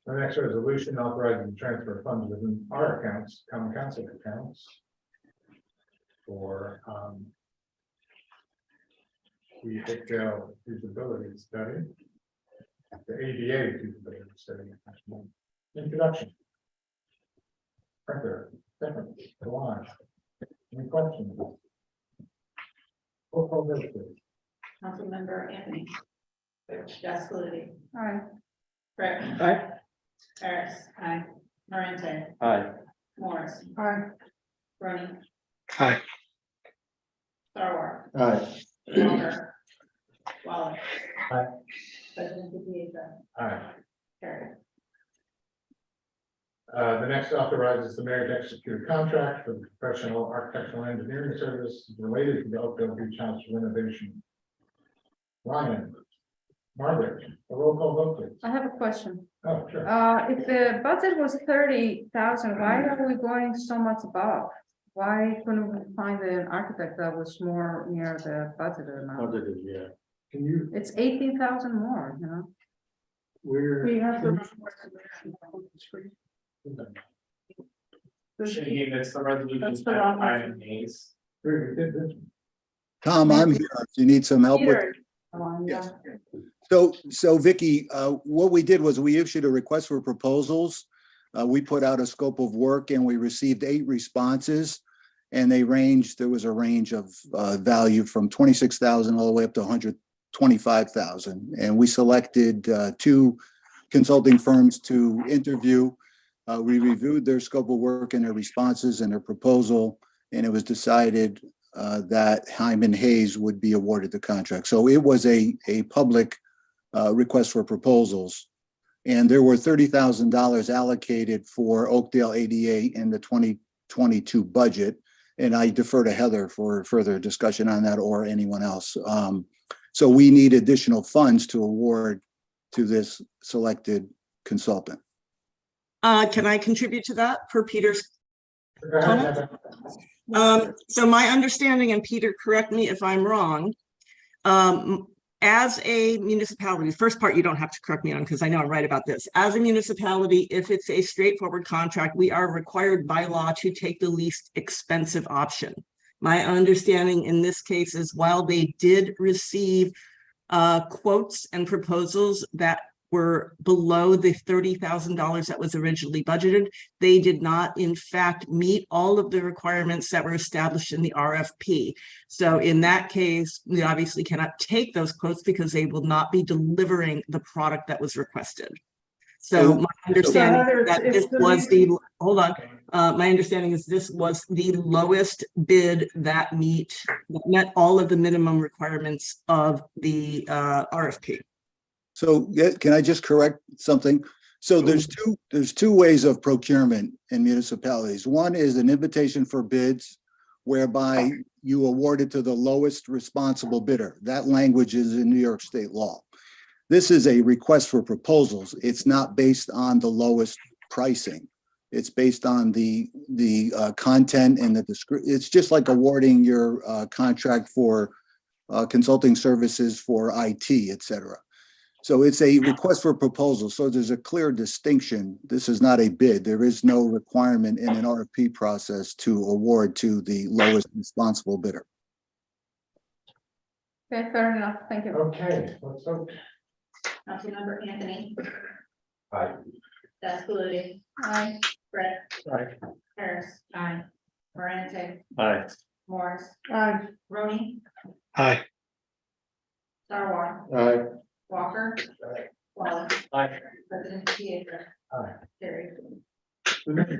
The next resolution authorizing the transfer of funds within our accounts, common council accounts. For the HCL feasibility study. The ADA feasibility study. Introduction. Franklin, second, go on. Any questions? Roll call vote, please. Councilmember Anthony. Jaskowitz. Aye. Brick. Aye. Harris. Aye. Moran. Aye. Morris. Aye. Roney. Aye. Sarwar. Aye. Walker. Wallace. Aye. President Pietro. Aye. Carried. The next authorizes the mayor to execute a contract for the professional architectural engineering service related to the Oakdale Beach House renovation. Ryan. Margaret, a roll call vote, please. I have a question. Oh, sure. If the budget was 30,000, why are we going so much above? Why couldn't we find an architect that was more near the budgeted amount? Yeah. Can you, It's 18,000 more, you know? we're. We have to. Shaheen, it's the resolution That's the wrong that one. item A's. We did this. Tom, I'm here. If you need some help with. Peter, yeah. So Vicky, what we did was we issued a request for proposals. We put out a scope of work and we received 8 responses. And there was a range of value from 26,000 all the way up to 125,000. And we selected 2 consulting firms to interview. We reviewed their scope of work and their responses and their proposal, and it was decided that Hyman Hayes would be awarded the contract. So it was a public request for proposals. And there were $30,000 allocated for Oakdale ADA in the 2022 budget. And I defer to Heather for further discussion on that or anyone else. So we need additional funds to award to this selected consultant. Can I contribute to that for Peter's Go ahead, Heather. So my understanding, and Peter, correct me if I'm wrong, as a municipality, the first part you don't have to correct me on because I know I'm right about this. As a municipality, if it's a straightforward contract, we are required by law to take the least expensive option. My understanding in this case is while they did receive quotes and proposals that were below the $30,000 that was originally budgeted, they did not in fact meet all of the requirements that were established in the RFP. So in that case, we obviously cannot take those quotes because they will not be delivering the product that was requested. So my understanding is that this was the, hold on, my understanding is this was the lowest bid that met all of the minimum requirements of the RFP. So can I just correct something? So there's two ways of procurement in municipalities. One is an invitation for bids whereby you award it to the lowest responsible bidder. That language is in New York state law. This is a request for proposals. It's not based on the lowest pricing. It's based on the content and it's just like awarding your contract for consulting services for IT, et cetera. So it's a request for proposal. So there's a clear distinction. This is not a bid. There is no requirement in an RFP process to award to the lowest responsible bidder. Okay, fair enough. Thank you. Okay, let's vote. Councilmember Anthony. Aye. Jaskowitz. Aye. Brick. Aye. Harris. Aye. Moran. Aye. Morris. Aye. Roney. Aye. Sarwar. Aye. Walker. Wallace. Aye. President Pietro. Aye. Carried. The next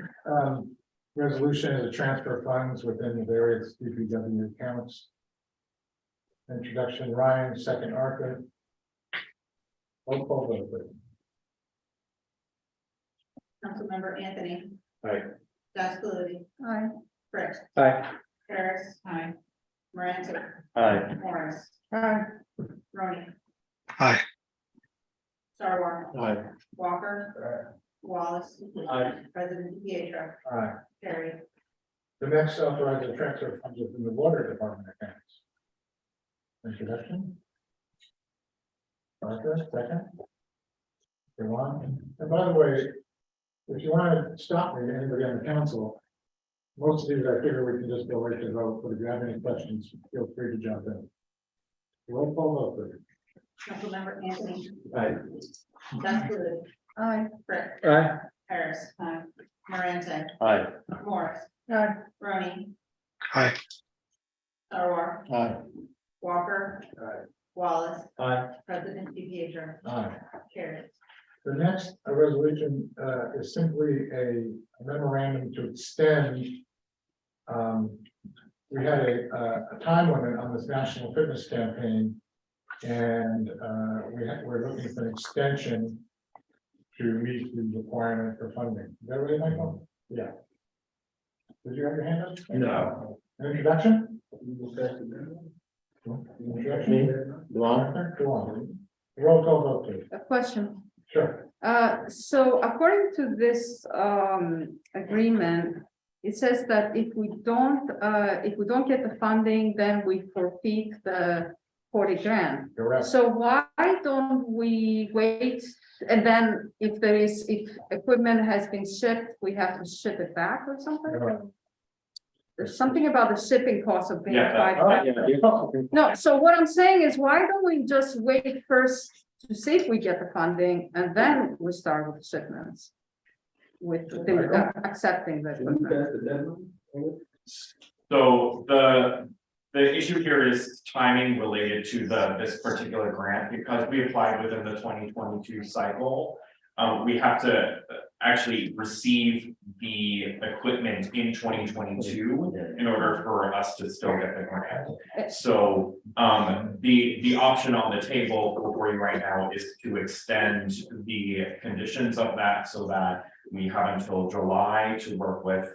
resolution is a transfer of funds within the various DPW accounts. Introduction, Ryan, second, Arthur. Roll call vote, please. Councilmember Anthony. Aye. Jaskowitz. Aye. Brick. Aye. Harris. Aye. Moran. Aye. Morris. Aye. Roney. Aye. Sarwar. Aye. Walker. Wallace. Aye. President Pietro. Aye. Carried. The next authorizes a transfer of funds within the water department accounts. Introduction. Arthur, second. Everyone, and by the way, if you want to stop me, anybody on the council, most of these I figure we can just go right to vote, but if you have any questions, feel free to jump in. Roll call vote, please. Councilmember Anthony. Aye. Jaskowitz. Aye. Brick. Aye. Harris. Aye. Moran. Aye. Morris. Aye. Roney. Aye. Sarwar. Aye. Walker. Aye. Wallace, Aye. President Pietro, Aye. carried. The next resolution is simply a memorandum to extend. We had a time limit on this national fitness campaign. And we're looking for an extension to meet the requirement for funding. Is that right, Michael? Yeah. Did you have your hand up? No. An introduction? Go on. Go on. Roll call vote, please. A question. Sure. So according to this agreement, it says that if we don't get the funding, then we forfeit the 40 grand. Correct. So why don't we wait? And then if equipment has been shipped, we have to ship it back or something? Correct. There's something about the shipping cost of being Yeah, that- 5,000. No, so what I'm saying is, why don't we just wait first to see if we get the funding and then we start with the shipments? With accepting the equipment. So the issue here is timing related to this particular grant, because we applied within the 2022 cycle. We have to actually receive the equipment in 2022 in order for us to still get the grant. So the option on the table for you right now is to extend the conditions of that so that we have until July to work with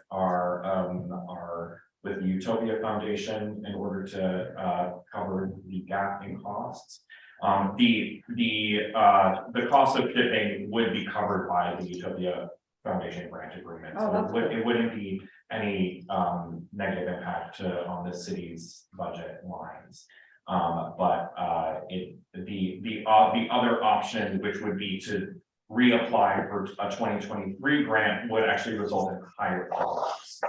with the Utopia Foundation in order to cover the gap in costs. The cost of shipping would be covered by the Utopia Foundation grant agreement. Oh, that's So it wouldn't be any negative impact on the city's budget lines. But the other option, which would be to reapply for a 2023 grant, would actually result in higher costs.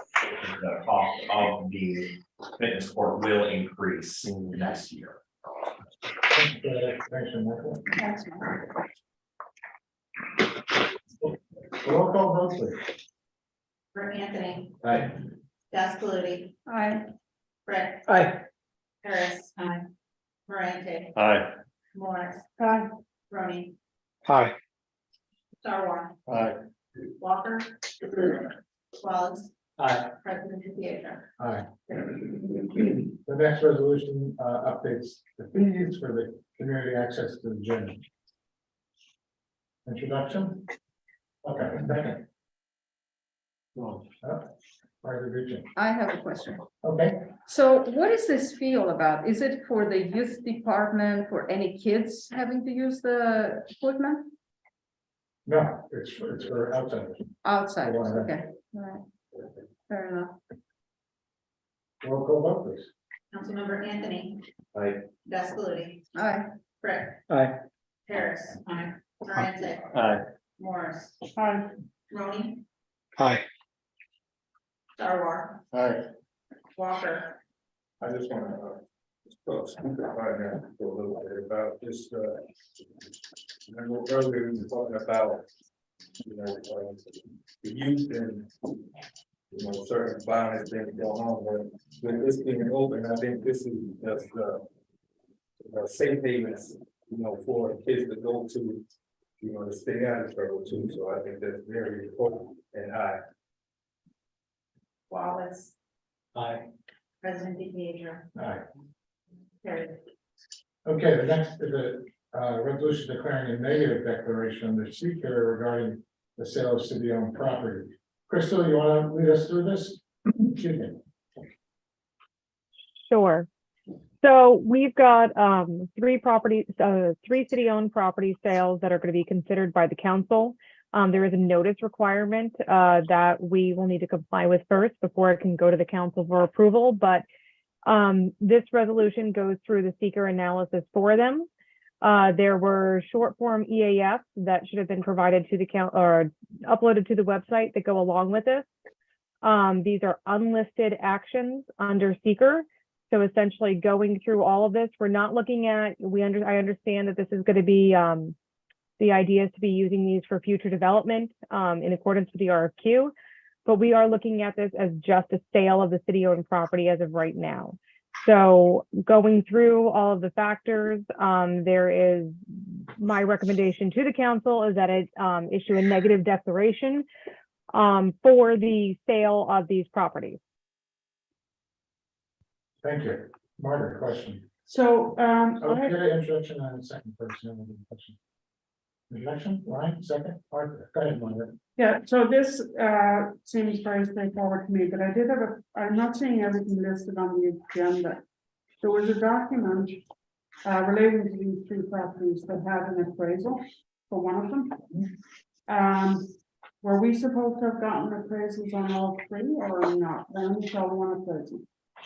The cost of the fitness court will increase next year. Thanks for that explanation, Michael. Thanks, Mark. Roll call vote, please. For Anthony, Aye. Gaspaluti, Aye. Brett, Aye. Harris, Morante, Aye. Morris, Aye. Rooney, Aye. Starr, Aye. Walker, Wallace, Aye. President Pietro. Aye. The next resolution updates the fees for the community access to the gym. Introduction? Okay, second. Part region. I have a question. Okay, So what is this feel about? Is it for the youth department, for any kids having to use the equipment? no, it's for outsiders. Outsiders, Wow. okay, all right. Fair enough. Roll call vote, please. Councilmember Anthony. Aye. Gaspaluti, Aye. Brett, Aye. Harris, Morante, Aye. Morris, Aye. Rooney, Aye. Starr, Aye. Walker, I just want to speak about that for a little bit about this. Remember earlier we were talking about, the youth and, certain violence things going on, but with this being open, I think this is just, safe havens, for kids to go to, to stay out of trouble too. So I think that's very important. And Wallace, Aye. President Pietro. Aye. Carried. Okay, the next is a resolution declaring a negative declaration under seeker regarding the sale of city-owned property. Crystal, you want to lead us through this? Excuse me. Sure. So we've got three city-owned property sales that are going to be considered by the council. There is a notice requirement that we will need to comply with first before it can go to the council for approval. But this resolution goes through the seeker analysis for them. There were short form EAFs that should have been provided to the or uploaded to the website that go along with this. These are unlisted actions under seeker. So essentially going through all of this, we're not looking at, I understand that this is going to be, the idea is to be using these for future development in accordance with the RFQ, but we are looking at this as just a sale of the city-owned property as of right now. So going through all of the factors, my recommendation to the council is that it issue a negative declaration for the sale of these properties. Thank you. Margaret, question. So, Okay, introduction and a second person. Introduction, Ryan, second, Arthur, go ahead, Margaret. yeah, so this seems very straightforward to me, but I did have I'm not seeing everything listed on the agenda. There was a document relating to these three properties that had an appraisal for one of them. Were we supposed to have gotten appraisals on all three or not? I only saw one appraisal.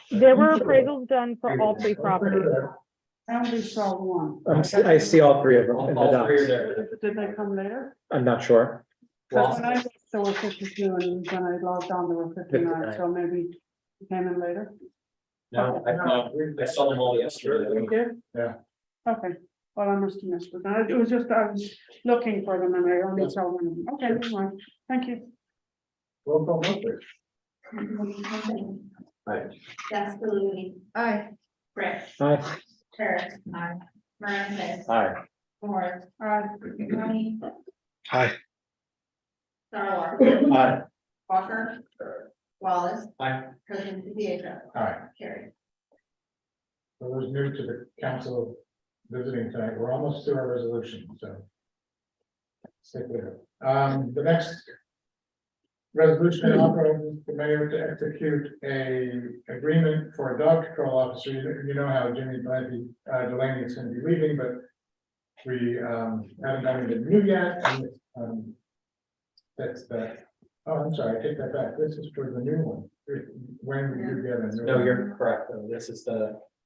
There were appraisals done for all three properties. I only saw one. I see all three of them in the All three are docs. Did they come later? I'm not sure. Because when I looked, there were 52 and when I logged on, there were 59, so maybe it came in later. No, I saw them all yesterday. You did? Yeah. Okay, well, I must have missed it. It was just, I was looking for them and I only saw one of them. Okay, never mind. Thank you. Roll call vote, please. Aye. Gaspaluti. Aye. Brett. Aye. Harris. Aye. Moran. Aye. Morris. Tony. Aye. Sarwar. Aye. Walker. Wallace. Aye. President Pietro. Aye. Carried. For those new to the council visiting tonight, we're almost to our resolution, so. Stick with it. The next resolution authorizes the mayor to execute a agreement for a dog control officer. You know how Jimmy Delaney is going to be leaving, but we haven't done anything new yet. And that's that. Oh, I'm sorry, I take that back. This is for the new one. When we do get a new. No, one. you're correct, though. This is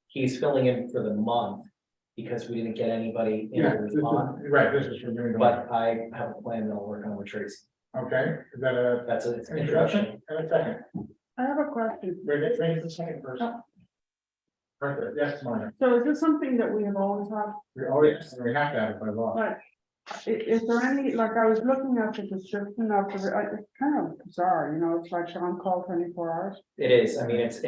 he's filling in for the month because we didn't get anybody in Yeah, to this is- respond. right, this is for doing the. But I have a plan that I'll work on with Tracy. Okay, is that a That's it's an introduction and a second? I have a question. Ready the second first. Perfect, yes, Margaret. So is this something that we have always had? We have to have it by law. Like, is there any, like, I was looking at the description of it's kind of bizarre, you know, it's like on call 24 hours. It is, I mean, it's,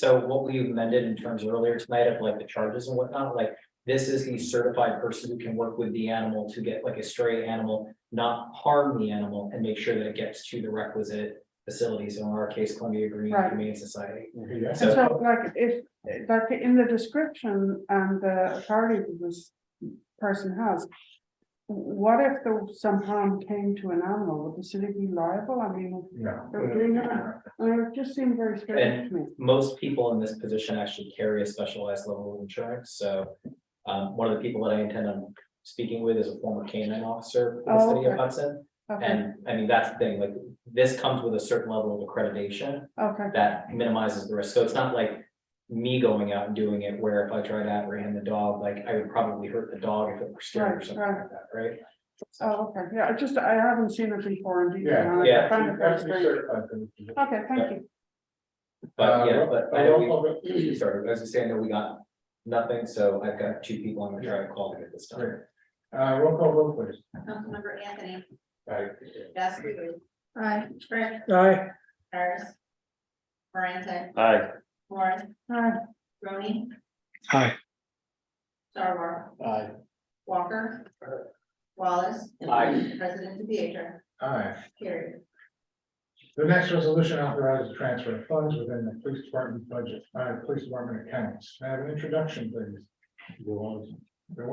so what we amended in terms of earlier tonight of like the charges and whatnot, like. This is the certified person who can work with the animal to get like a stray animal, not harm the animal and make sure that it gets to the requisite facilities. In our case, Columbia Green Right. Humane Society. Yeah. And so like, if, like in the description and the authority that this person has, what if there was some harm came to an animal? Would the city be liable? I mean, No. it just seemed very strange to me. Most people in this position actually carry a specialized level of insurance, so. One of the people that I intend on speaking with is a former canine officer for the Oh, city of okay. Hudson. Okay, And I mean, that's the thing, like, this comes with a certain level of accreditation okay, that minimizes the risk. So it's not like me going out and doing it where if I try to apprehend the dog, like I would probably hurt the dog if it were scared or Right, something right. like that, right? oh, okay, yeah, I haven't seen it before in detail. Yeah, and I yeah. find it very That's the strange. certified position. Okay, thank you. But yeah, but I know roll call vote. we, sorry, as I say, I know we got nothing, so I've got two people I'm gonna try to call to get this done. Great. Roll call vote, please. Councilmember Anthony. Aye. Gaspaluti. Aye. Brett. Aye. Harris. Moran. Aye. Morris. Hi. Tony. Aye. Sarwar. Aye. Walker. Wallace. Aye. President Pietro. Aye. Carried. The next resolution authorizes transfer of funds within the police department budget, police department accounts. May I have an introduction, please? Go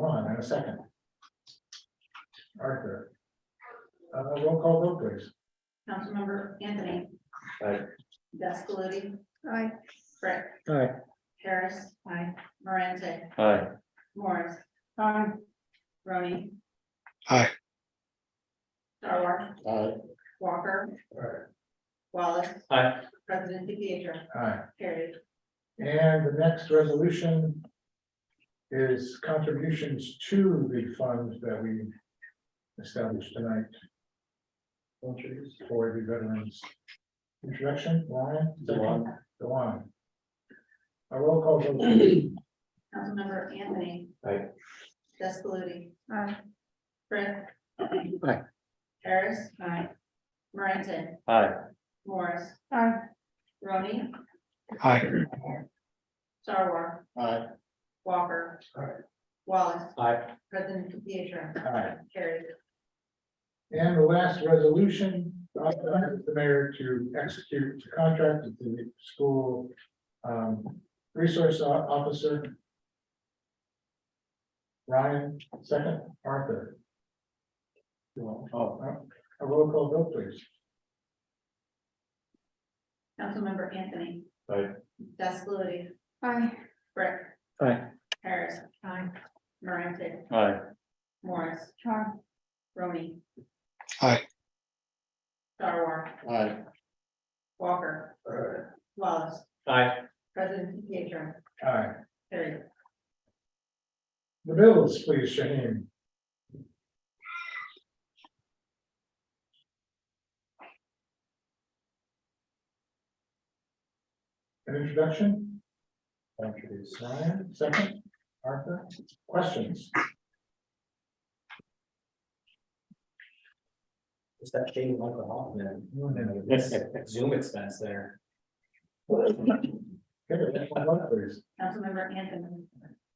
on, and a second. Arthur. Roll call vote, please. Councilmember Anthony. Aye. Gaspaluti. Aye. Brett. Aye. Harris. Aye. Moran. Aye. Morris. Hi. Tony. Aye. Sarwar. Aye. Walker. Wallace. Aye. President Pietro. Aye. Carried. And the next resolution is contributions to the fund that we established tonight for the veterans. Introduction, Ryan? Go on. Go on. A roll call vote. please. Councilmember Anthony. Aye. Gaspaluti. Aye. Brett. Aye. Harris. Aye. Moran. Aye. Morris. Hi. Tony. Aye. Sarwar, Aye. Walker. Aye. Wallace, Aye. President Pietro. Aye. Carried. And the last resolution, authorizes the mayor to execute the contract with the school resource officer. Ryan, second, Arthur. A roll call vote, please. Councilmember Anthony. Aye. Deskaludi, Aye. Brick, Aye. Harris. Aye. Moranti, Aye. Morris, Aye. Rooney. Aye. Sarwar, Aye. Walker. Wallace, Aye. President Pietro. Aye. Carried. The bills, please, Shaheen. An introduction? Introduce Ryan, second, Arthur, questions? Is that shady Michael Hoffman? Zoom expense there. Okay, next one, vote, please. Councilmember Anthony.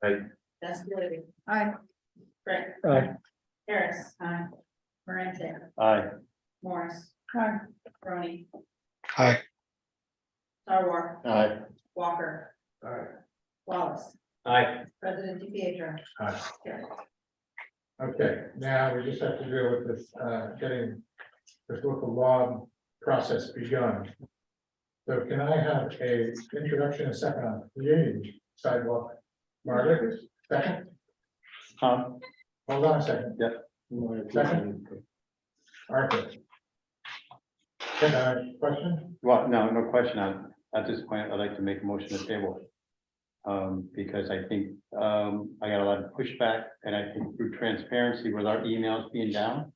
Aye. Deskaludi, Aye. Brick, Aye. Harris. Aye. Moranti, Aye. Morris, Aye. Rooney. Aye. Sarwar, Aye. Walker. Wallace, Aye. President Pietro. Aye. Carried. Okay, now we just have to deal with this, getting this local law process begun. So can I have a introduction, a second on creating sidewalk? Margaret, second, hold on a second. Yep. Second. Arthur. Question? Well, no, no question. At this point, I'd like to make a motion to table. Because I think, I got a lot of pushback, and I think through transparency with our emails being down.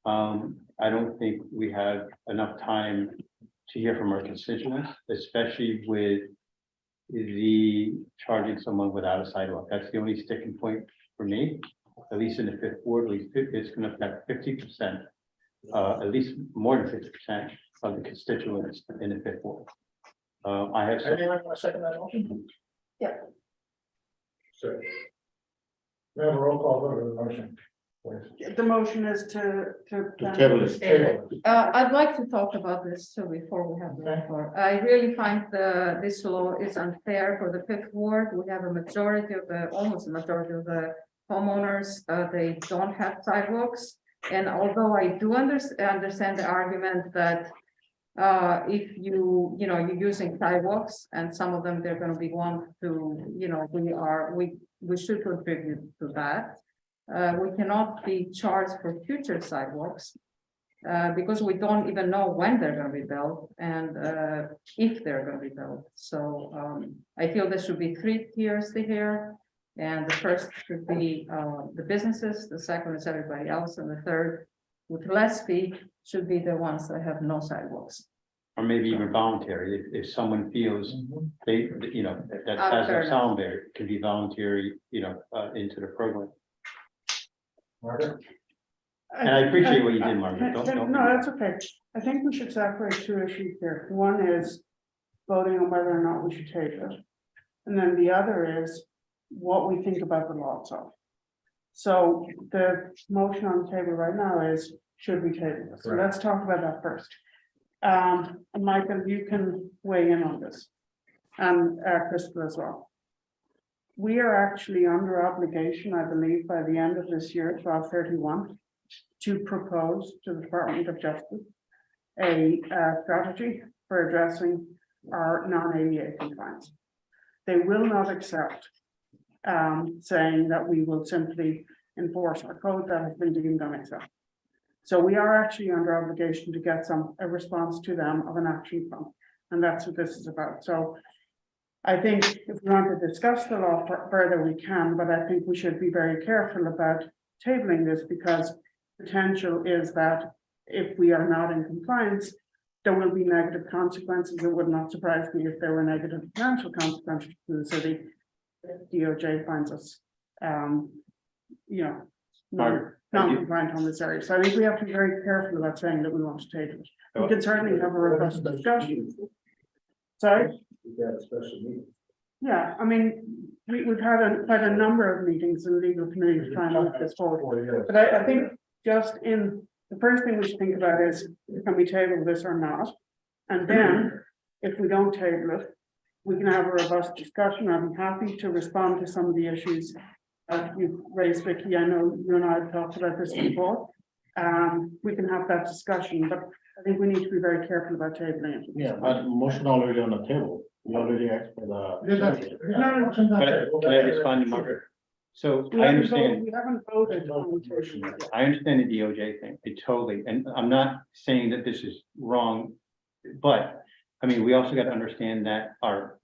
I don't think we have enough time to hear from our constituents, especially with the charging someone without a sidewalk. That's the only sticking point for me, at least in the fifth ward, at least it's gonna affect 50%. At least more than 50% of the constituents in the fifth ward. I have. Anyone want to second that motion? Yeah. So. We have a roll call vote on the motion. Please. The motion is to. Table. I'd like to talk about this too before we have the floor. I really find this law is unfair for the fifth ward. We have a majority of almost a majority of the homeowners, they don't have sidewalks. And although I do understand the argument that if you're using sidewalks and some of them, they're gonna be one to, we should contribute to that. We cannot be charged for future sidewalks because we don't even know when they're gonna be built and if they're gonna be built. So I feel there should be 3 tiers here. And the first should be the businesses, the second is everybody else, and the third with less fee should be the ones that have no sidewalks. Or maybe even voluntary, if someone feels they, that has Fair a sound there, it could be voluntary, into the program. Margaret? And I appreciate what you did, Margaret. Don't- No, that's okay. I think we should separate 2 issues here. One is voting on whether or not we should take it. And then the other is what we think about the law itself. So the motion on the table right now is, should we table this? So Right. let's talk about that first. And Michael, you can weigh in on this. And Crystal as well. We are actually under obligation, I believe, by the end of this year, 12/31, to propose to the Department of Justice a strategy for addressing our non-ADA compliance. They will not accept saying that we will simply enforce our code that has been deemed unacceptable. So we are actually under obligation to get a response to them of an action plan, and that's what this is about. So I think if we want to discuss the law further, we can, but I think we should be very careful about tabling this because potential is that if we are not in compliance, there will be negative consequences. It would not surprise me if there were negative financial consequences to the city. If DOJ finds us, non-compliant on this area. So I think we have to be very careful about saying that we want to table it. We can certainly have a robust discussion. Sorry? We got a special meeting. Yeah, I mean, we've had quite a number of meetings in legal committees trying to move this forward. But I think just in, the first thing we should think about is, can we table this or not? And then, if we don't table it, we can have a robust discussion. I'm happy to respond to some of the issues you've raised, Vicky. I know you and I have talked about this before. We can have that discussion, but I think we need to be very careful about tabling it. Yeah, but motion already on the table. We already asked for the. Can I respond to Margaret? So We I haven't understand. voted- We haven't voted on the motion yet. I understand the DOJ thing, it totally, and I'm not saying that this is wrong. But, I mean, we also got to understand that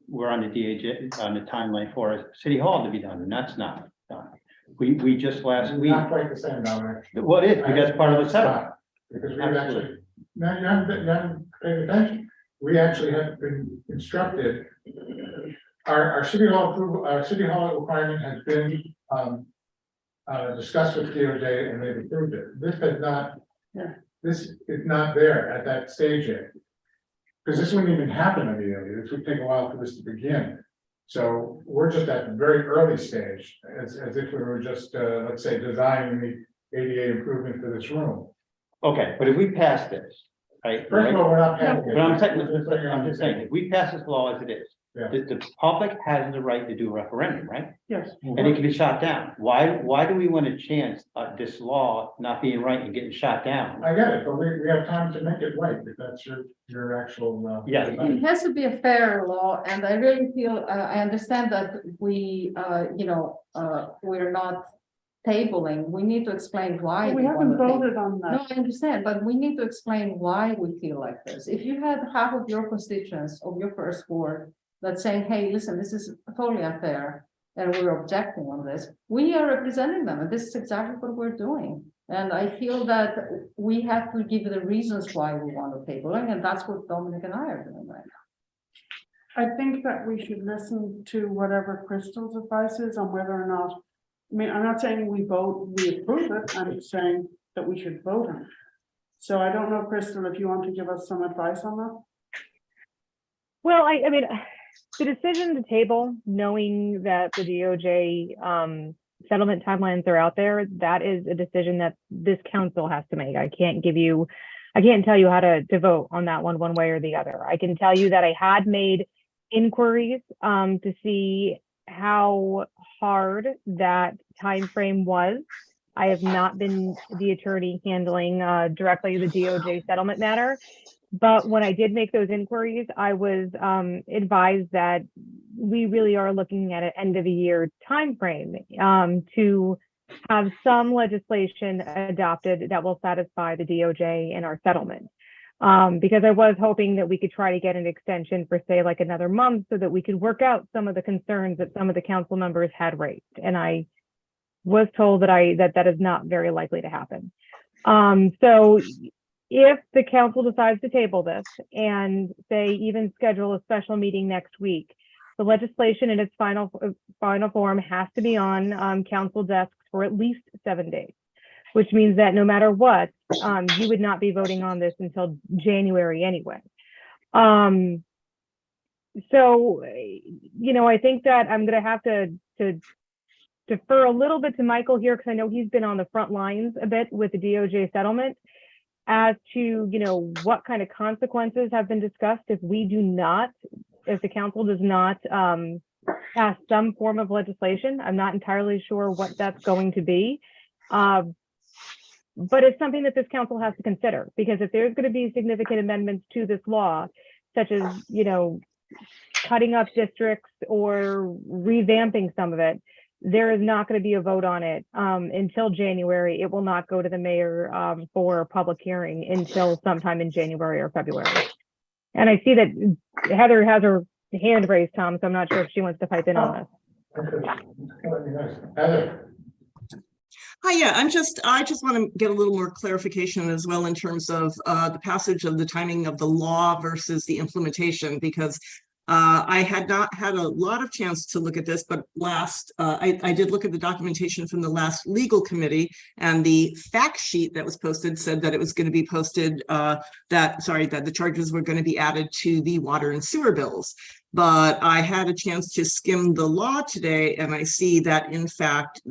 we're on the DOJ, on the timeline for City Hall to be done, and that's not done. We just last week, Not quite the same, Dominic. what is, because that's part of the setup. Because we actually, now you haven't paid attention. We actually have been instructed. Our city hall approval, our city hall requirement has been discussed with DOJ and they've approved it. This has not, this is not there at that stage yet. Because this wouldn't even happen immediately. This would take a while for this to begin. So we're just at the very early stage, as if we were just, let's say, designing the ADA improvement for this room. Okay, but if we pass this, right? First of all, we're not passing it. But I'm just saying, if we pass this law as it is, Yeah. the public has the right to do a referendum, right? Yes. And it can be shot down. Why do we want to chance this law not being right and getting shot down? I get it, but we have time to make it right, if that's your actual. Yeah. It has to be a fair law, and I really feel, I understand that we, we're not tabling, we need to explain why. We haven't wanna table. voted on No, that. I understand, but we need to explain why we feel like this. If you had half of your constituents of your first ward that's saying, hey, listen, this is totally unfair, and we're objecting on this, we are representing them, and this is exactly what we're doing. And I feel that we have to give the reasons why we want to table it, and that's what Dominic and I are doing right now. I think that we should listen to whatever Crystal's advice is on whether or not, I mean, I'm not saying we approve it, I'm saying that we should vote on it. So I don't know, Crystal, if you want to give us some advice on that? Well, I mean, the decision to table, knowing that the DOJ settlement timelines are out there, that is a decision that this council has to make. I can't tell you how to vote on that one way or the other. I can tell you that I had made inquiries to see how hard that time frame was. I have not been the attorney handling directly the DOJ settlement matter. But when I did make those inquiries, I was advised that we really are looking at an end of the year timeframe to have some legislation adopted that will satisfy the DOJ in our settlement. Because I was hoping that we could try to get an extension for, say, like another month so that we could work out some of the concerns that some of the council members had raised. And I was told that that is not very likely to happen. So if the council decides to table this and say even schedule a special meeting next week, the legislation in its final form has to be on council desks for at least 7 days, which means that no matter what, you would not be voting on this until January anyway. So, I think that I'm going to have to defer a little bit to Michael here, because I know he's been on the front lines a bit with the DOJ settlement as to, what kind of consequences have been discussed if the council does not pass some form of legislation. I'm not entirely sure what that's going to be. But it's something that this council has to consider, because if there's going to be significant amendments to this law, such as, cutting up districts or revamping some of it, there is not going to be a vote on it until January. It will not go to the mayor for a public hearing until sometime in January or February. And I see that Heather has her hand raised, Tom, so I'm not sure if she wants to pipe in on this. Heather. Hi, yeah, I just want to get a little more clarification as well in terms of the passage of the timing of the law versus the implementation, because I had not had a lot of chance to look at this, but I did look at the documentation from the last legal committee, and the fact sheet that was posted said that it was going to be posted, that the charges were going to be added to the water and sewer bills. But I had a chance to skim the law today, and I see that in fact,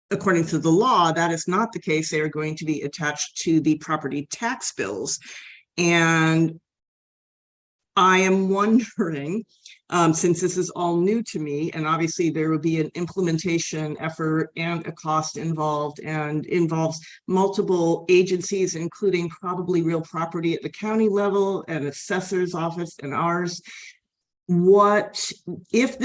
according to the law, that is not the case. They are going to be attached to the property tax bills. And I am wondering, since this is all new to me, and obviously there will be an implementation effort and a cost involved, and involves multiple agencies, including probably real property at the county level and assessor's office and ours. What if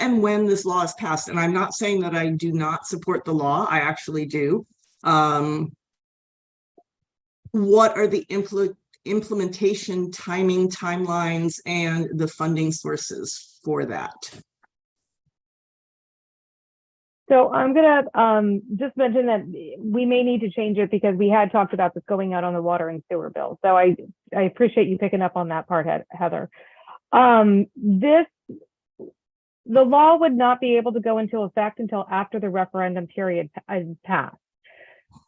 and when this law is passed, and I'm not saying that I do not support the law, I actually do. What are the implementation timing timelines and the funding sources for that? So I'm gonna just mention that we may need to change it because we had talked about this going out on the water and sewer bill. So I appreciate you picking up on that part, Heather. The law would not be able to go into effect until after the referendum period is passed.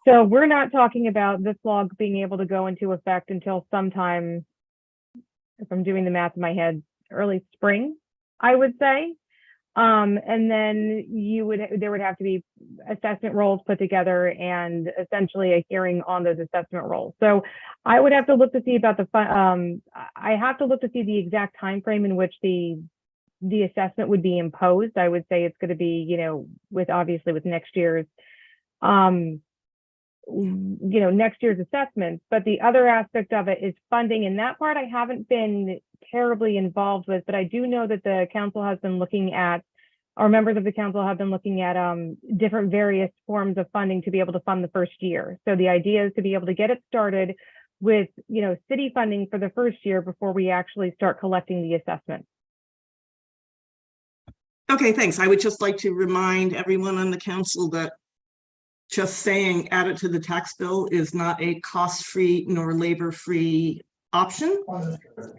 So we're not talking about this law being able to go into effect until sometime, if I'm doing the math in my head, early spring, I would say. And then there would have to be assessment rolls put together and essentially a hearing on those assessment rolls. So I would have to look to see about I have to look to see the exact time frame in which the assessment would be imposed. I would say it's going to be, with next year's, next year's assessments. But the other aspect of it is funding, and that part I haven't been terribly involved with, but I do know that the council has been looking at, or members of the council have been looking at different various forms of funding to be able to fund the first year. So the idea is to be able to get it started with, city funding for the first year before we actually start collecting the assessment. Okay, thanks. I would just like to remind everyone on the council that just saying add it to the tax bill is not a cost-free nor labor-free option.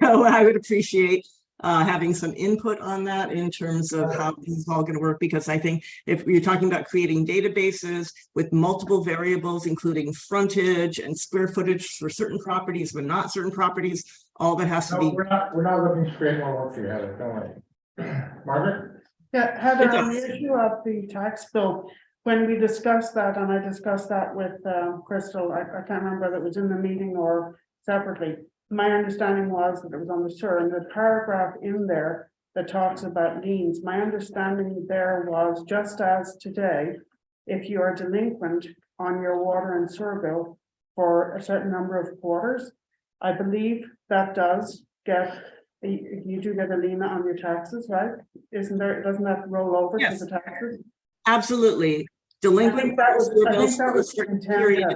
So I would appreciate having some input on that in terms of how this is all going to work, because I think if you're talking about creating databases with multiple variables, including frontage and square footage for certain properties, but not certain properties, all that has to be. We're not looking to create more work for you, Heather, don't worry. Margaret? Yeah, Heather, on the issue of the tax bill, when we discussed that, and I discussed that with Crystal, I can't remember whether it was in the meeting or separately. My understanding was that it was on the sewer, and the paragraph in there that talks about liens. My understanding there was, just as today, if you are delinquent on your water and sewer bill for a certain number of quarters, I believe that does get, you do get a lien on your taxes, right? Doesn't that roll over to the taxes? Absolutely. Delinquent bills for a certain period.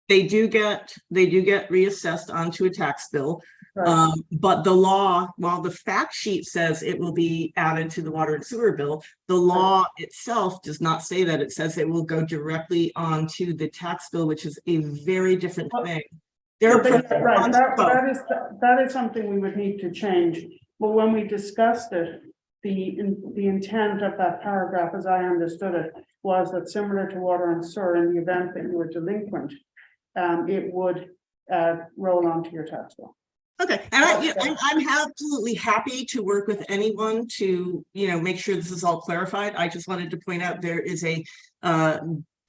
They do get reassessed onto a tax bill. Right. But the law, while the fact sheet says it will be added to the water and sewer bill, the law itself does not say that. It says it will go directly onto the tax bill, which is a very different thing. Right, that is something we would need to change. But when we discussed it, the intent of that paragraph, as I understood it, was that similar to water and sewer, in the event that you were delinquent, it would roll onto your tax bill. Okay, and I'm absolutely happy to work with anyone to, make sure this is all clarified. I just wanted to point out there is a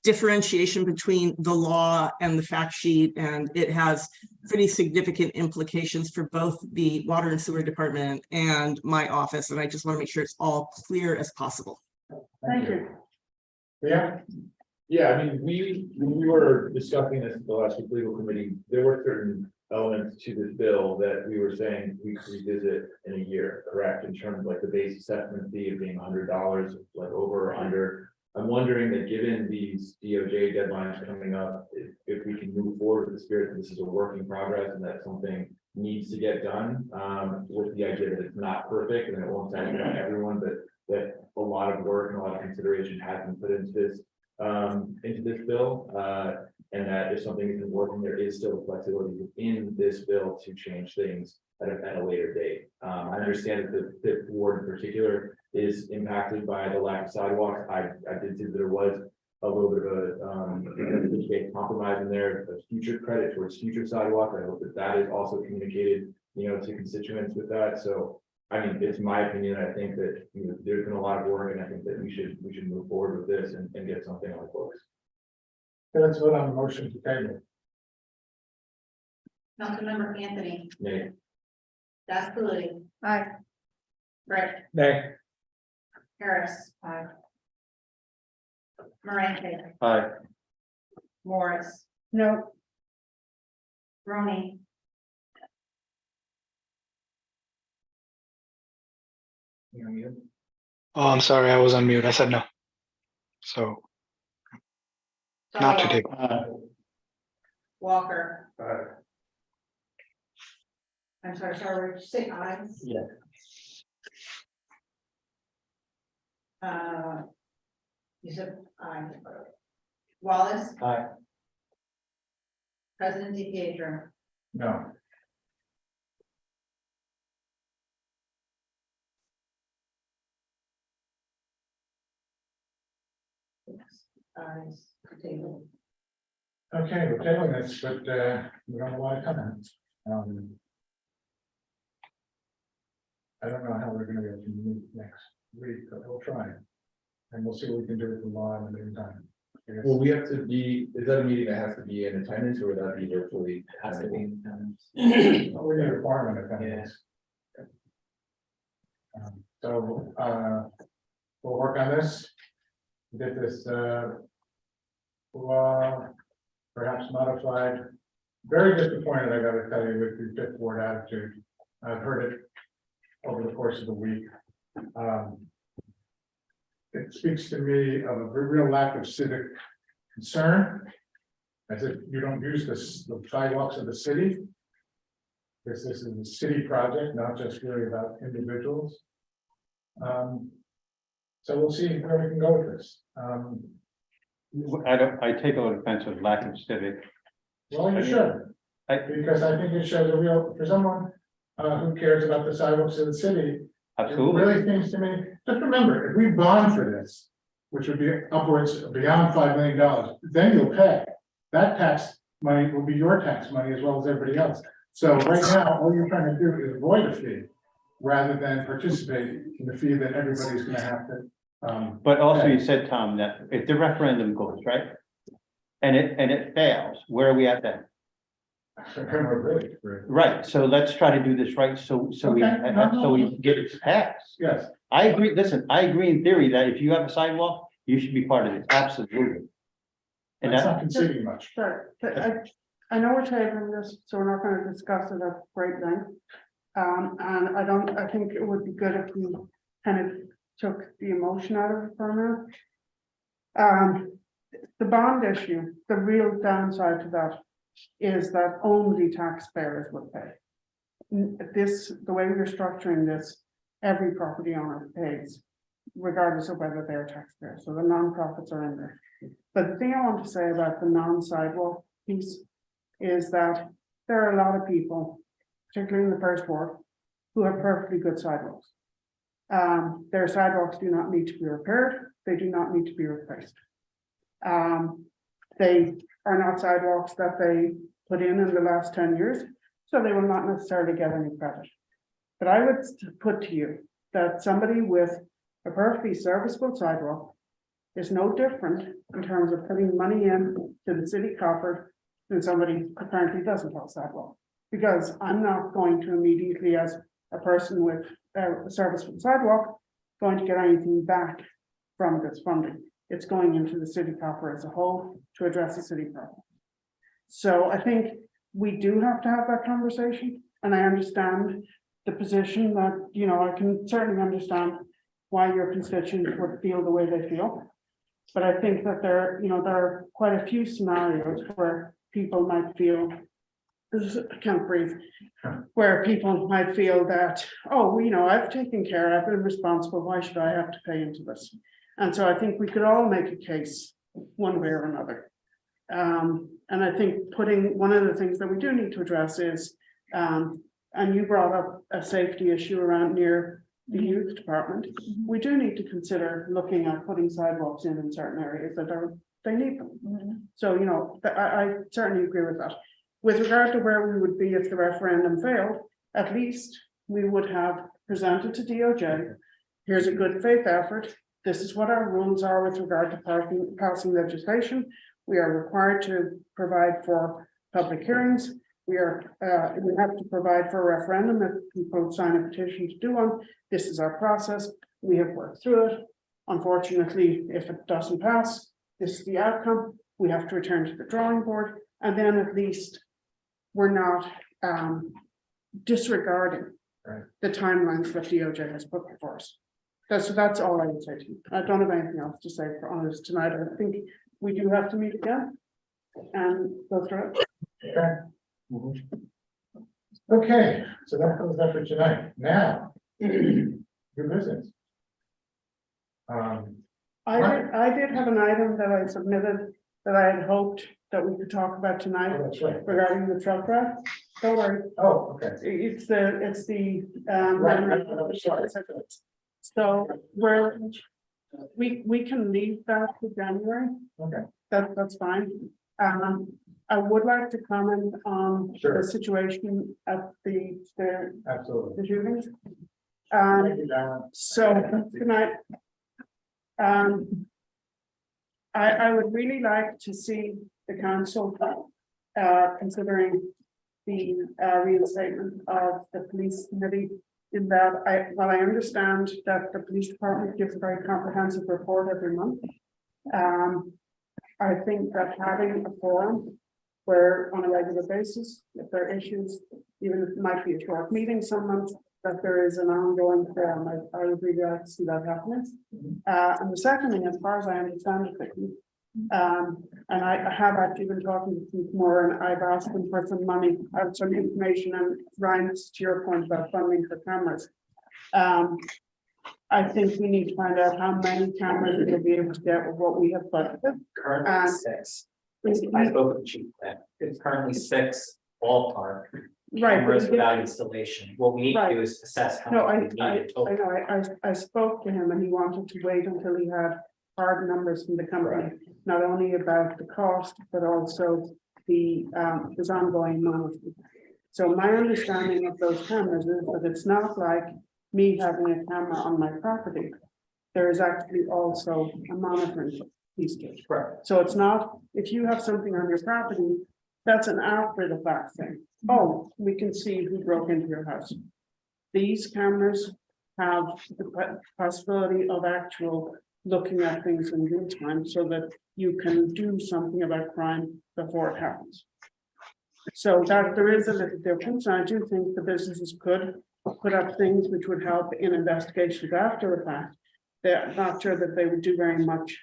differentiation between the law and the fact sheet, and it has pretty significant implications for both the water and sewer department and my office, and I just want to make sure it's all clear as possible. Thank you. Yeah. Yeah, I mean, when we were discussing this at the last week legal committee, there were certain elements to this bill that we were saying we could revisit in a year, correct? In terms of like the base assessment fee of being $100, like over or under. I'm wondering that given these DOJ deadlines coming up, if we can move forward with the spirit that this is a work in progress and that something needs to get done, with the idea that it's not perfect and it won't satisfy everyone, but that a lot of work and a lot of consideration has been put into this bill, and that if something isn't working, there is still flexibility within this bill to change things at a later date. I understand that the Fifth Ward in particular is impacted by the lack of sidewalks. I did see that there was a little bit of a compromise in there, a future credit towards future sidewalks. I hope that is also communicated, to constituents with that. So I mean, it's my opinion, I think that, you know, there's been a lot of work, and I think that we should move forward with this and get something on the books. Let's vote on the motion to table. Councilmember Anthony, Nay. Daspooliti, Aye. Brick, Nay. Harris. Aye. Moran, Aye. Morris, No. Roney, You're muted. Oh, I'm sorry, I was on mute. I said no. So not to Sarwar, table. Walker. Aye. I'm sorry, did you say aye? Yeah. You said aye. Wallace, Aye. President DePietro, No. ayes, table. Okay, we're tabling this, but we don't have a lot of comment. I don't know how we're gonna be able to meet next week, but we'll try. And we'll see what we can do with the law in the meantime. I guess. Will we have to be, is that a meeting that has to be in attendance, or would that be virtually? Has to be. We need a requirement of that. So, we'll work on this. Get this, law perhaps modified. Very disappointed, I gotta tell you, with the fifth ward attitude. I've heard it over the course of the week. It speaks to me of a real lack of civic concern. As if you don't use the sidewalks of the city. This is a city project, not just really about individuals. So we'll see where we can go with this. I take a little offense with lack of civic. Well, you should. Because I think it shows a real, for someone who cares about the sidewalks of the city. Absolutely. It really seems to me, just remember, if we bond for this, which would be upwards beyond $5 million, then you'll pay. That tax money will be your tax money as well as everybody else. So right now, all you're trying to do is avoid a fee rather than participate in the fee that everybody's gonna have to. But also you said, Tom, that if the referendum goes, right? And it fails, where are we at then? Right, so let's try to do this right, so we get it passed. Yes. I agree, listen, I agree in theory that if you have a sidewalk, you should be part of it, absolutely. And That's not that, conceding much. Sure, but I know we're tabling this, so we're not gonna discuss it at great length. And I think it would be good if we kind of took the emotion out of it for a minute. The bond issue, the real downside to that is that only taxpayers would pay. The way we're structuring this, every property owner pays, regardless of whether they're taxpayers, so the nonprofits are in there. But the thing I want to say about the non-sidewalk piece is that there are a lot of people, particularly in the first ward, who have perfectly good sidewalks. Their sidewalks do not need to be repaired, they do not need to be replaced. They are not sidewalks that they put in the last 10 years, so they will not necessarily get any credit. But I would put to you that somebody with a perfectly serviceable sidewalk is no different in terms of putting money in to the city coffer than somebody who apparently doesn't have a sidewalk. Because I'm not going to immediately, as a person with a serviceable sidewalk, going to get anything back from this funding. It's going into the city coffer as a whole to address the city problem. So I think we do have to have that conversation, and I understand the position that, you know, I can certainly understand why your constituents would feel the way they feel. But I think that there are quite a few scenarios where people might feel, I can't breathe, where people might feel that, oh, you know, I've taken care, I've been responsible, why should I have to pay into this? And so I think we could all make a case one way or another. And I think one of the things that we do need to address is, and you brought up a safety issue around near the youth department. We do need to consider looking at putting sidewalks in certain areas that they need them. So, you know, I certainly agree with that. With regard to where we would be if the referendum failed, at least we would have presented to DOJ. Here's a good faith effort. This is what our rules are with regard to passing legislation. We are required to provide for public hearings. We have to provide for a referendum if people sign a petition to do one. This is our process. We have worked through it. Unfortunately, if it doesn't pass, this is the outcome. We have to return to the drawing board, and then at least we're not disregarding the timelines that DOJ has put before us. That's all I would say to you. I don't have anything else to say for honors tonight. I think we do have to meet again and go through it. Okay, so that comes up for tonight. Now, your business. I did have an item that I submitted that I had hoped that we could talk about tonight Oh, that's right. regarding the truck route. Don't worry, Oh, okay. it's the. Right. Sorry. So we can leave that to January. Okay. That's fine. I would like to comment on Sure. the situation at the Absolutely. shootings. Thank you, Darren. So tonight. I would really like to see the council considering the reinstatement of the police committee. In that, while I understand that the police department gives a very comprehensive report every month. I think that having a forum where on a regular basis, if there are issues, even if it might be a short meeting some months, that there is an ongoing forum. I would really like to see that happening. And the second thing, as far as I understand it, Vicky, and I have actually been talking to Keith Moore, and I've asked him for some money, some information, and Ryan, to your point about funding for cameras. I think we need to find out how many cameras we'll be able to get with what we have budgeted. Currently 6. I spoke with the chief, that it's currently 6 ballpark Right, cameras but without installation. What we need to do is assess how No, many we I need in total. know, I spoke to him and he wanted to wait until he had hard numbers from the company, not only about the cost, but also the, his ongoing monitoring. So my understanding of those cameras is that it's not like me having a camera on my property. There is actually also a monitoring piece to it. Correct. So it's not, if you have something on your property, that's an after the fact thing. Oh, we can see who broke into your house. These cameras have the possibility of actual looking at things in real time so that you can do something about crime before it happens. So that there is a little difference. I do think the businesses could put up things which would help in investigations after the fact. They're not sure that they would do very much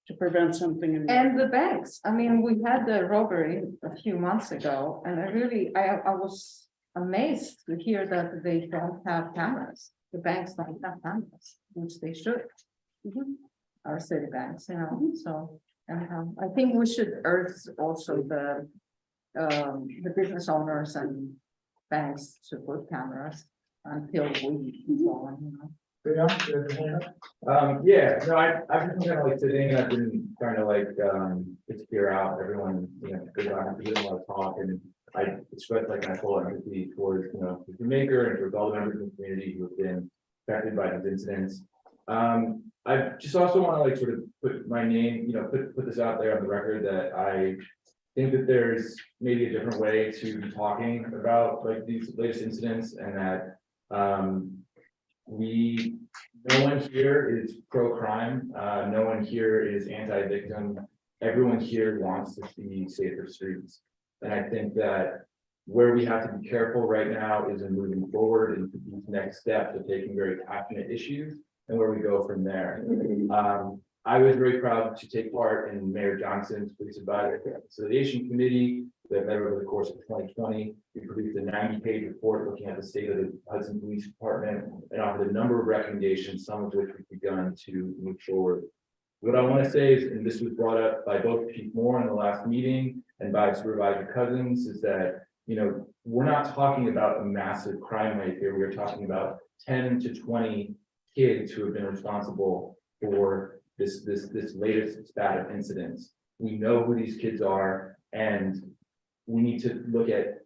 to prevent something. And the banks, I mean, we had the robbery a few months ago, and I was amazed to hear that they don't have cameras. The banks don't have cameras, which they should. Our city banks, so, I think we should urge also the business owners and banks to put cameras until we. Yeah, no, I've been kind of like sitting, and I've been trying to like, just hear out everyone, because I didn't want to talk, and I expressed like my full empathy towards, the maker and towards all the members of the community who have been affected by these incidents. I just also want to like sort of put my name, put this out there on the record that I think that there's maybe a different way to be talking about like these latest incidents, and that, no one here is pro-crime, no one here is anti-victim. Everyone here wants to see safer streets. And I think that where we have to be careful right now is in moving forward into these next steps of taking very passionate issues and where we go from there. I was very proud to take part in Mayor Johnson's police advisory reconciliation committee that met over the course of 2020. We produced a 90-page report looking at the state of the Hudson Police Department and offered a number of recommendations, some of which we've begun to move forward. What I want to say is, and this was brought up by both Chief Moore in the last meeting and by Supervisor Cousins, is that, we're not talking about a massive crime rate here. We're talking about 10 to 20 kids who have been responsible for this latest spat of incidents. We know who these kids are, and we need to look at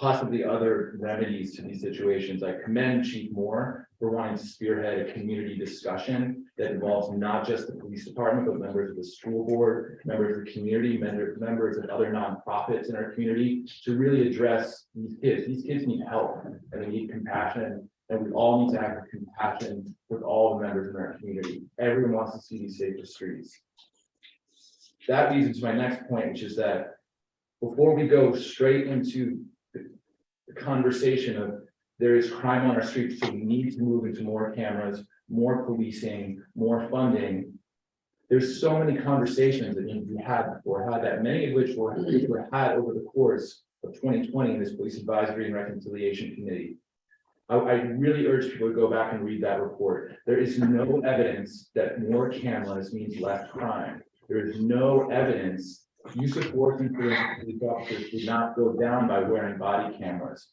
possibly other remedies to these situations. I commend Chief Moore for wanting to spearhead a community discussion that involves not just the police department, but members of the school board, members of the community, members of other nonprofits in our community to really address these kids. These kids need help and they need compassion, and we all need to have compassion with all the members in our community. Everyone wants to see these safer streets. That leads into my next point, which is that before we go straight into the conversation of there is crime on our streets, so we need to move into more cameras, more policing, more funding. There's so many conversations that need to be had before, that many of which were had over the course of 2020 in this Police Advisory and Reconciliation Committee. I really urge people to go back and read that report. There is no evidence that more cameras means less crime. There is no evidence use of force and police officers did not go down by wearing body cameras.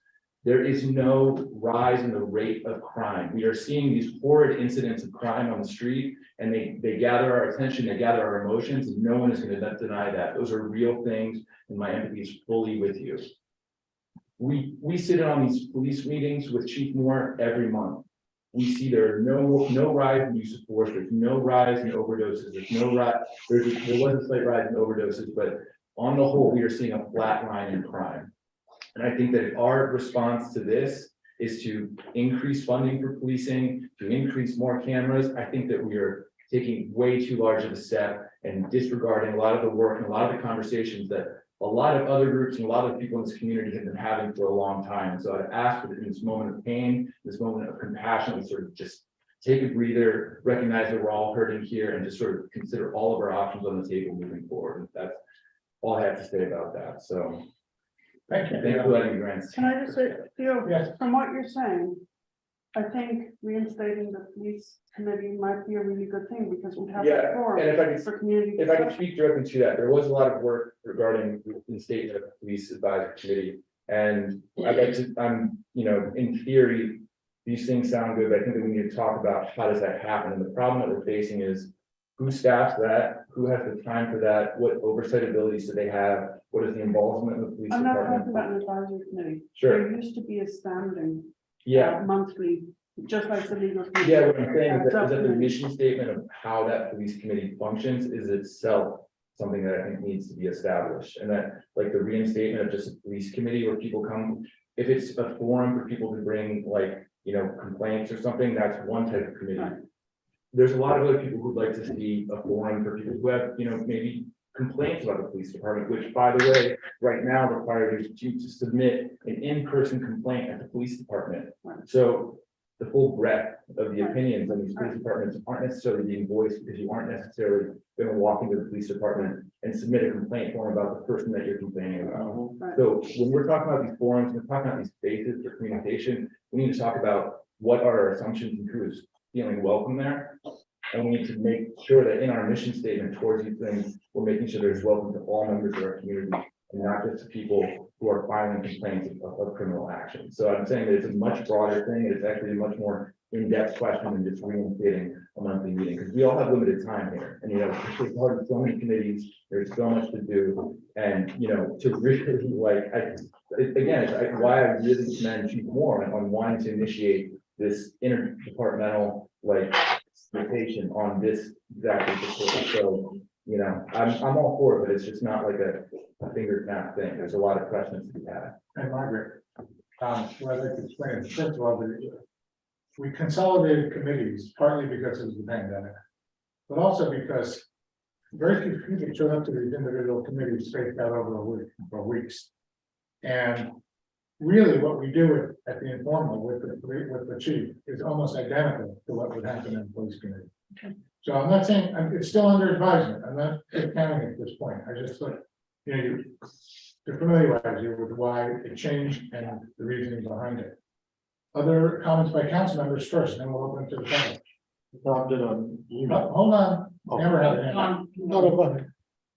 There is no rise in the rate of crime. We are seeing these horrid incidents of crime on the street, and they gather our attention, they gather our emotions, and no one is going to deny that. Those are real things, and my empathy is fully with you. We sit in on these police meetings with Chief Moore every month. We see there are no rise in use of force, there's no rise in overdoses, there's no rise, there was a slight rise in overdoses, but on the whole, we are seeing a flat line in crime. And I think that our response to this is to increase funding for policing, to increase more cameras. I think that we are taking way too large of a step and disregarding a lot of the work and a lot of the conversations that a lot of other groups and a lot of people in this community have been having for a long time. So I'd ask that in this moment of pain, this moment of compassion, we sort of just take a breather, recognize that we're all hurting here, and just sort of consider all of our options on the table moving forward. That's all I have to say about that. So Thank you. thanks for letting me rant. Can I just say, Theo, Yes. from what you're saying, I think reinstating the police committee might be a really good thing because we have a Yeah, forum and if I could- for community. If I can discussion. speak directly to that, there was a lot of work regarding the statement of the Police Advisory Committee. And I'd like to, in theory, these things sound good, but I think that we need to talk about how does that happen? And the problem that we're facing is who staffs that? Who has the time for that? What oversight abilities do they have? What is the involvement of the police I'm not department? talking about an advisory committee. Sure. There used to be a standing Yeah, monthly, just like the legal. committee. yeah, what I'm saying is that the Subcommittee. mission statement of how that police committee functions is itself something that I think needs to be established, and that, like, the reinstatement of just a police committee where people come, if it's a forum for people to bring, like, complaints or something, that's one type of committee. Right. There's a lot of other people who'd like to see a forum for people who have, maybe complaints about the police department, which, by the way, right now requires you to submit an in-person complaint at the police department. Right. So the full breadth of the Right. opinions on these police departments aren't necessarily being voiced because you aren't necessarily going to walk into the police department and submit a complaint form about the person that you're complaining about. Right. So when we're talking about these forums, we're talking about these spaces for communication, we need to talk about what are our assumptions and who is feeling welcome there. And we need to make sure that in our mission statement towards these things, we're making sure there's welcome to all members of our community and not just to people who are filing complaints of criminal action. So I'm saying that it's a much broader thing. It's actually a much more in-depth question than just reinstating a monthly meeting, because we all have limited time here. And, it's hard with so many committees, there's so much to do. And, to really it's why I really commend Chief Moore on wanting to initiate this interdepartmental, rotation on this exactly. So, I'm all for it, but it's just not like a finger snap thing. There's a lot of questions to be had. And Margaret, what I'd like to explain, is, first of all, we consolidated committees partly because of the pandemic, but also because very few people showed up to these individual committees spaced out over a week or weeks. And really what we do at the informal with the chief is almost identical to what would happen in the police committee. So I'm not saying, it's still under advisement, I'm not discounting at this point, I just thought, to familiarize you with why it changed and the reasoning behind it. Other comments by council members first, then we'll open it to the public. Hold on, Amber had a hand. Go ahead.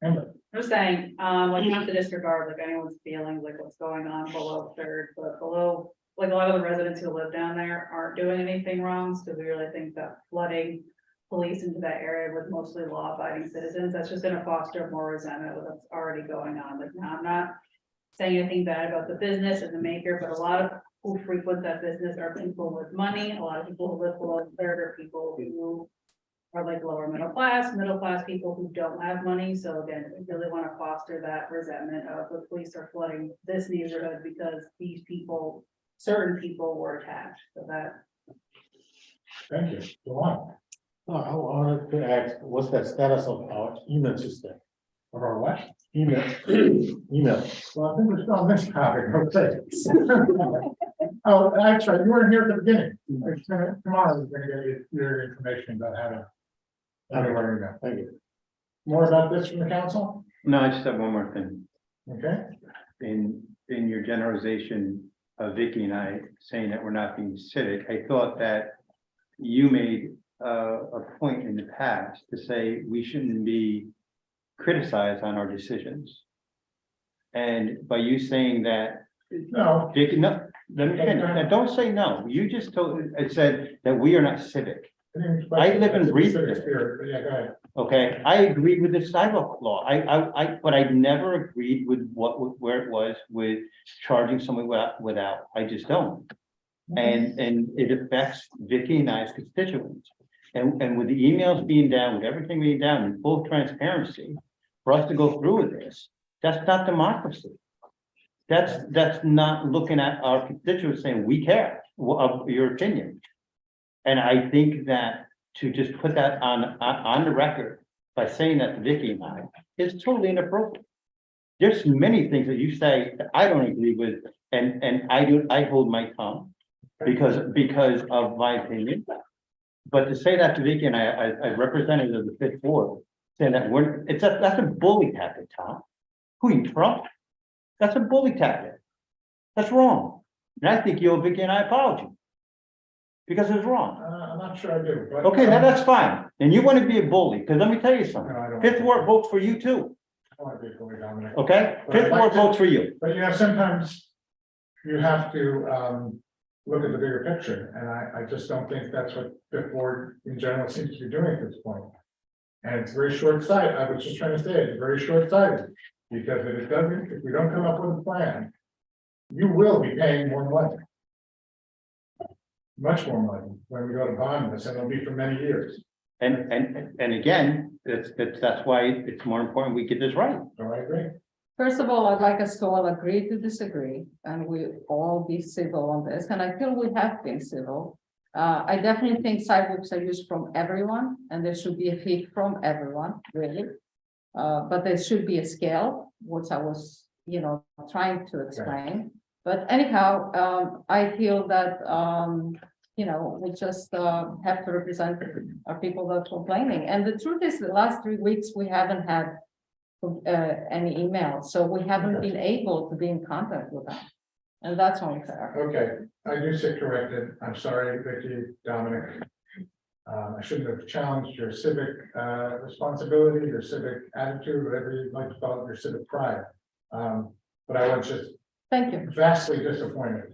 Amber. I'm saying, you have to disregard anyone's feelings, what's going on below Third, but below, a lot of the residents who live down there aren't doing anything wrong, so we really think that flooding police into that area with mostly law-abiding citizens, that's just gonna foster more resentment of what's already going on. Now, I'm not saying anything bad about the business and the maker, but a lot of who frequent that business are people with money, a lot of people who live below the third are people who are like lower middle class people who don't have money. So again, we really want to foster that resentment of the police are flooding this neighborhood because these people, certain people were attacked. So that. Thank you. Go on. I wanted to ask, what's the status of our email system? Of our what? Email, email. Well, I think we're still on this topic, okay. Oh, that's right, you weren't here at the beginning. Tomorrow, we're gonna get you your information about how to learn that. Thank you. More about this from the council? No, I just have one more thing. Okay, In your generalization of Vicky and I saying that we're not being civic, I thought that you made a point in the past to say we shouldn't be criticized on our decisions. And by you saying that, no, Vicky, no, let me finish. Now, don't say no. You just said that we are not civic. I live and breathe this. Yeah, go ahead. Okay, I agreed with the sidewalk law. But I never agreed with where it was with charging someone without, I just don't. And it affects Vicky and I's constituents. And with the emails being down, with everything being down in full transparency, for us to go through with this, that's not democracy. That's not looking at our constituents saying, we care of your opinion. And I think that to just put that on the record by saying that to Vicky and I is totally inappropriate. There's many things that you say that I don't agree with, and I hold my tongue because of my opinion. But to say that to Vicky and I, as representative of the Fifth Ward, saying that that's a bully tactic, Tom. Who you, Trump? That's a bully tactic. That's wrong. And I think you owe Vicky and I apology. Because it's wrong. I'm not sure I do. But, Okay, now that's fine. And you want to be a bully, because let me tell you something. No, I don't. Fifth Ward votes for you too, I want to be fully Dominic. okay? But I'd Fifth like Ward to- votes for you. But you know, sometimes you have to look at the bigger picture, and I just don't think that's what Fifth Ward in general seems to be doing at this point. And it's very short-sighted. I was just trying to say it's very short-sighted, because if we don't come up with a plan, you will be paying more money. Much more money when we go to bond this, and it'll be for many years. And again, that's why it's more important we get this right. So I agree. First of all, I'd like us to all agree to disagree, and we all be civil on this, and I feel we have been civil. I definitely think sidewalks are used from everyone, and there should be a fee from everyone, really. But there should be a scale, which I was, trying to explain. But anyhow, I feel that, we just have to represent our people that are complaining. And the truth is, the last 3 weeks, we haven't had any emails, so we haven't been able to be in contact with them. And that's unfair. Okay, I do sit corrected. I'm sorry, Vicky, Dominic. I shouldn't have challenged your civic responsibility, your civic attitude, whatever you'd like to call it, your civic pride. But I was just Thank you. vastly disappointed.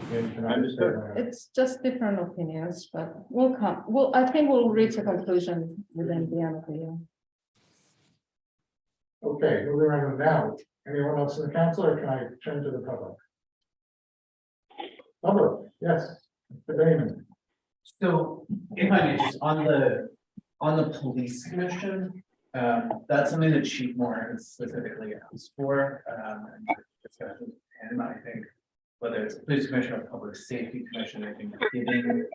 It's just different opinions, but I think we'll reach a conclusion within the end of the year. Okay, moving on now. Anyone else in the council, or can I turn to the public? Public, yes, Mr. Damon. So if I may, just on the police commission, that's something that Chief Moore has specifically asked for, and discussion with him, I think, whether it's a police commission or public safety commission, I think giving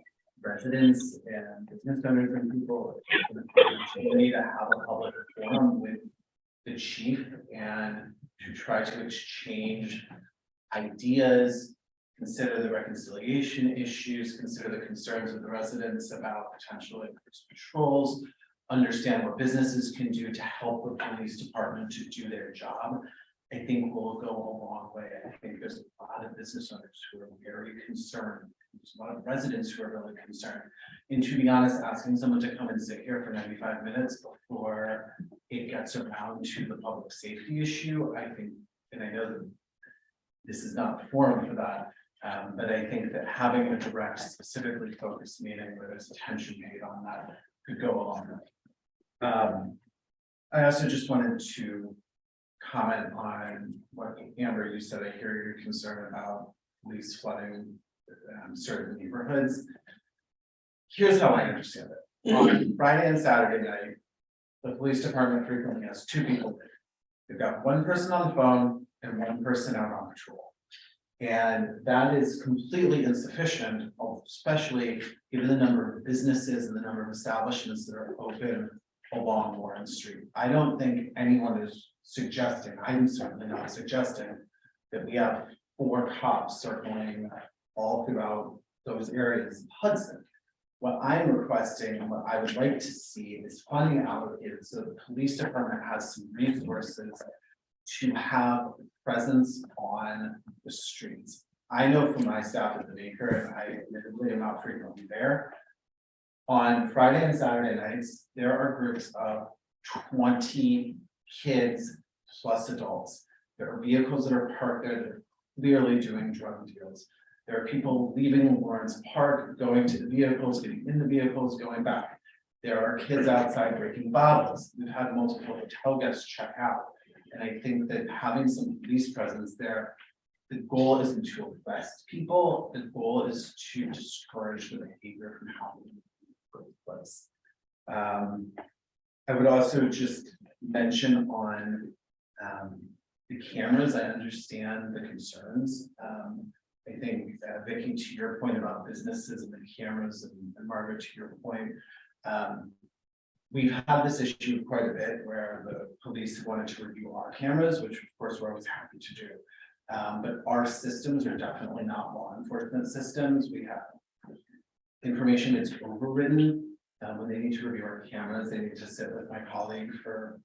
residents and business owners and people an opportunity to have a public forum with the chief and to try to exchange ideas, consider the reconciliation issues, consider the concerns of the residents about potential increased patrols, understand what businesses can do to help the police department to do their job, I think will go a long way. I think there's a lot of business owners who are very concerned. There's a lot of residents who are really concerned. And to be honest, asking someone to come and sit here for 95 minutes before it gets around to the public safety issue, I think, and I know that this is not the forum for that, but I think that having a direct, specifically focused meeting where there's attention paid on that could go a long way. I also just wanted to comment on what Amber, you said. I hear your concern about police flooding certain neighborhoods. Here's how I understand it. On Friday and Saturday night, the police department frequently has two people there. They've got one person on the phone and one person out on patrol. And that is completely insufficient, especially given the number of businesses and the number of establishments that are open along Warren Street. I don't think anyone is suggesting, I'm certainly not suggesting, that we have 4 cops circling all throughout those areas of Hudson. What I'm requesting and what I would like to see is funding allocated so the police department has some resources to have presence on the streets. I know from my staff at the Maker, and I admittedly am not frequently there. On Friday and Saturday nights, there are groups of 20 kids plus adults. There are vehicles that are parked there that are clearly doing drug deals. There are people leaving Lawrence Park, going to the vehicles, getting in the vehicles, going back. There are kids outside breaking bottles. We've had multiple hotel guests check out. And I think that having some police presence there, the goal isn't to arrest people, the goal is to discourage the behavior from happening in the first place. I would also just mention on the cameras, I understand the concerns. I think Vicky, to your point about businesses and the cameras, and Margaret, to your point, we've had this issue quite a bit where the police wanted to review our cameras, which of course we're always happy to do. But our systems are definitely not law enforcement systems. We have information that's overridden. When they need to review our cameras, they need to sit with my colleague for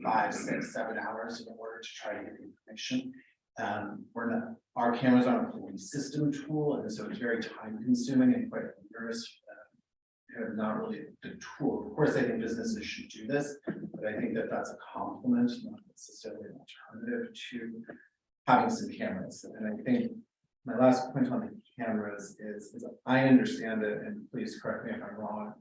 5, 6, 7 hours in order to try to get the information. Our cameras aren't a police system tool, and so it's very time consuming and quite onerous. Not really the tool. Of course, I think businesses should do this, but I think that that's a complement, not necessarily an alternative to having some cameras. And I think my last point on the cameras is I understand it, and please correct me if I'm wrong.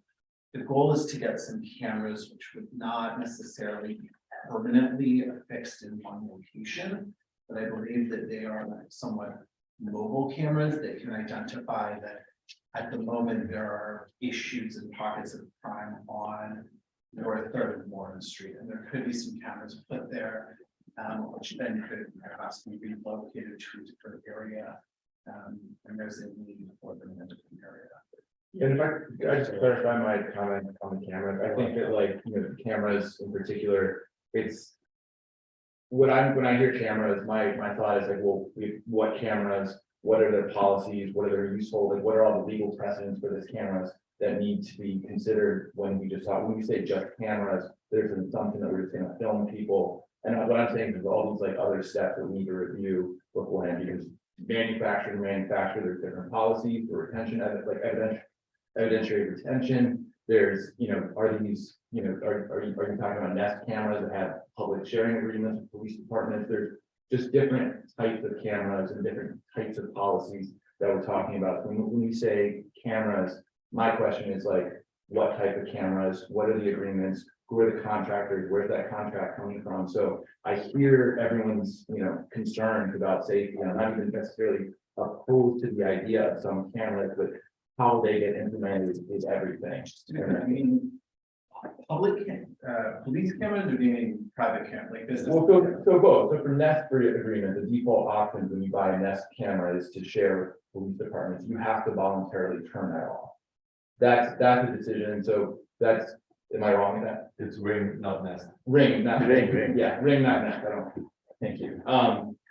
The goal is to get some cameras which would not necessarily be permanently affixed in one location, but I believe that they are somewhat mobile cameras that can identify that at the moment there are issues and pockets of crime on North 3rd and Warren Street, and there could be some cameras put there, which then could perhaps be relocated to a different area, and there's a need for them in a different area. And if I just clarify my comment on the camera, I think that the cameras in particular, it's. When I hear cameras, my thought is well, what cameras, what are their policies, what are their useful, what are all the legal precedents for this cameras that need to be considered when we say just cameras, there's an assumption that we're just gonna film people. And what I'm saying is all these other steps that we need to review beforehand, because manufacturer to manufacturer, there's different policies for retention, evidentiary retention. There's, are these, are you talking about Nest cameras that have public sharing agreements with police departments? There's just different types of cameras and different types of policies that we're talking about. When we say cameras, my question is what type of cameras, what are the agreements, who are the contractors, where's that contract coming from? So I hear everyone's, concerns about safety. I'm not even necessarily opposed to the idea of some cameras, but how they get implemented is everything. I mean, public police cameras, or do you mean private cameras, like business? Well, so both. So for Nest agreement, the default option when you buy a Nest camera is to share with police departments. You have to voluntarily turn that off. That's a decision. So that's, am I wrong with that? It's Ring, not Nest. Ring, not Ring. Yeah, Ring, not Nest. I don't. Thank you.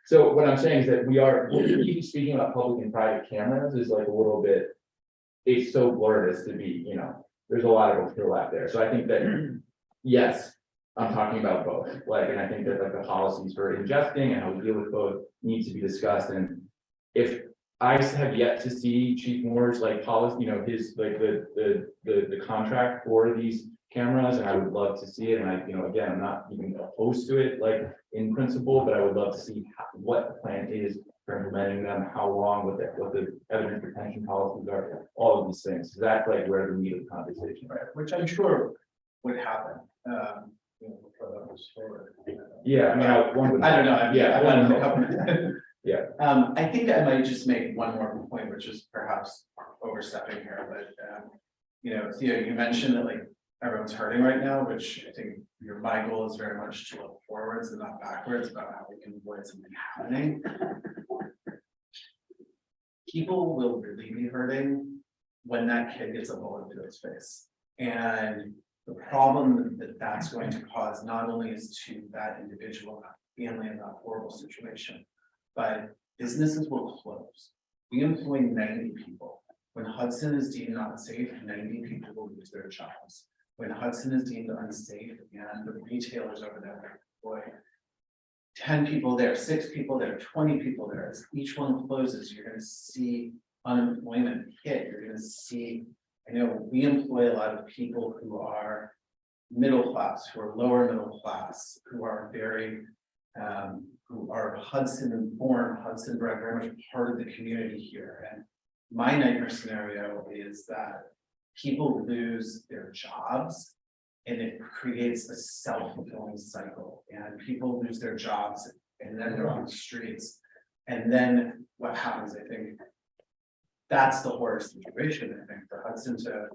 So what I'm saying is that even speaking about public and private cameras is a little bit. It's so blurred as to be, there's a lot of overlap there. So I think that, yes, I'm talking about both. And I think that the policies for ingesting and how we deal with both needs to be discussed. And if I have yet to see Chief Moore's policy, his the contract for these cameras, and I would love to see it. And again, I'm not even opposed to it in principle, but I would love to see what the plan is for implementing them, how long, what the evidence retention policies are, all of these things. That's where the meat of the conversation, right? Which I'm sure would happen. Yeah, I mean, I don't know. Yeah, I wanted to cover. Yeah. I think I might just make one more point, which is perhaps overstepping here, but, Theo, you mentioned that like everyone's hurting right now, which I think my goal is very much to look forwards and not backwards about how we can avoid something happening. People will really be hurting when that kid gets a bullet to his face. And the problem that that's going to cause not only is to that individual, that family in that horrible situation, but businesses will close. We employ 90 people. When Hudson is deemed unsafe, 90 people will lose their jobs. When Hudson is deemed unsafe and the retailers over there employ 10 people there, 6 people there, 20 people there, as each one closes, you're gonna see unemployment hit. You're gonna see, I know we employ a lot of people who are middle class, who are lower middle class, who are very, who are Hudson born, Hudson bred, very much part of the community here. And my nightmare scenario is that people lose their jobs and it creates a self-fulfilling cycle, and people lose their jobs and then they're on the streets. And then what happens, I think, that's the worst situation, I think, for Hudson to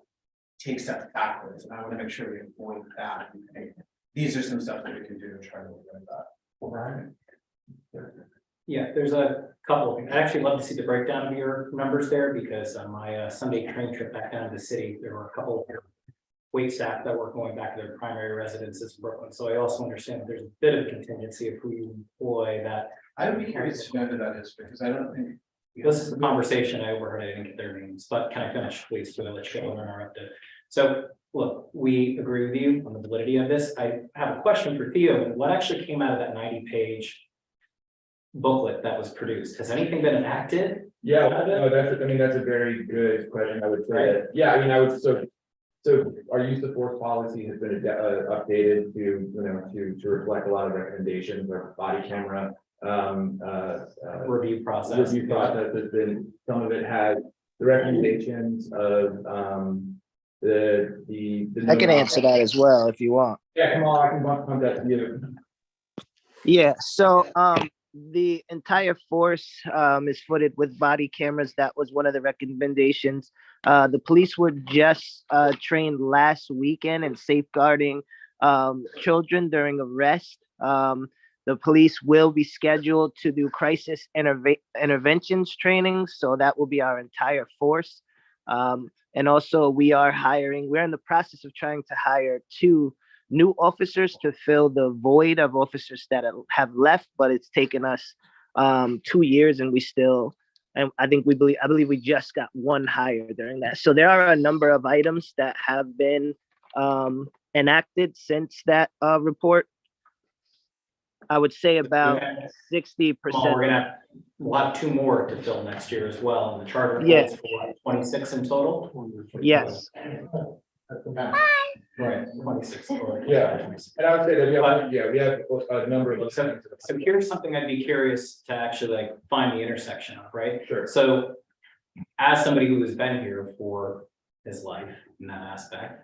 take steps backwards. And I want to make sure we avoid that. And these are some stuff that we can do to try to avoid that. Right. Yeah, there's a couple of things. I'd actually love to see the breakdown of your numbers there, because on my Sunday train trip back down to the city, there were a couple of wait staff that were going back to their primary residences in Brooklyn. So I also understand that there's a bit of contingency of who you employ that. I would be curious to know who that is, because I don't think. This is the conversation I overheard. I didn't get their names, but can I finish, please, so I'll let you go uninterrupted. So look, we agree with you on the validity of this. I have a question for Theo. What actually came out of that 90-page booklet that was produced? Has anything been enacted? Yeah, no, that's a very good question. I would say that, yeah, I mean, I would, so our use of force policy has been updated to reflect a lot of recommendations, our body camera Review process. has been, some of it has the recommendations of the. I can answer that as well if you want. Yeah, come on, I can come back to you. Yeah, so the entire force is footed with body cameras. That was one of the recommendations. The police were just trained last weekend in safeguarding children during arrest. The police will be scheduled to do crisis interventions training, so that will be our entire force. And also we're in the process of trying to hire 2 new officers to fill the void of officers that have left, but it's taken us 2 years and I believe we just got 1 hire during that. So there are a number of items that have been enacted since that report. I would say about 60%. We'll have 2 more to fill next year as well. And the charter Yeah. calls for 26 in total. Yes. Right, 26. Yeah, and I would say that we have a number of. So here's something I'd be curious to actually like find the intersection of, right? Sure. So as somebody who has been here for his life in that aspect,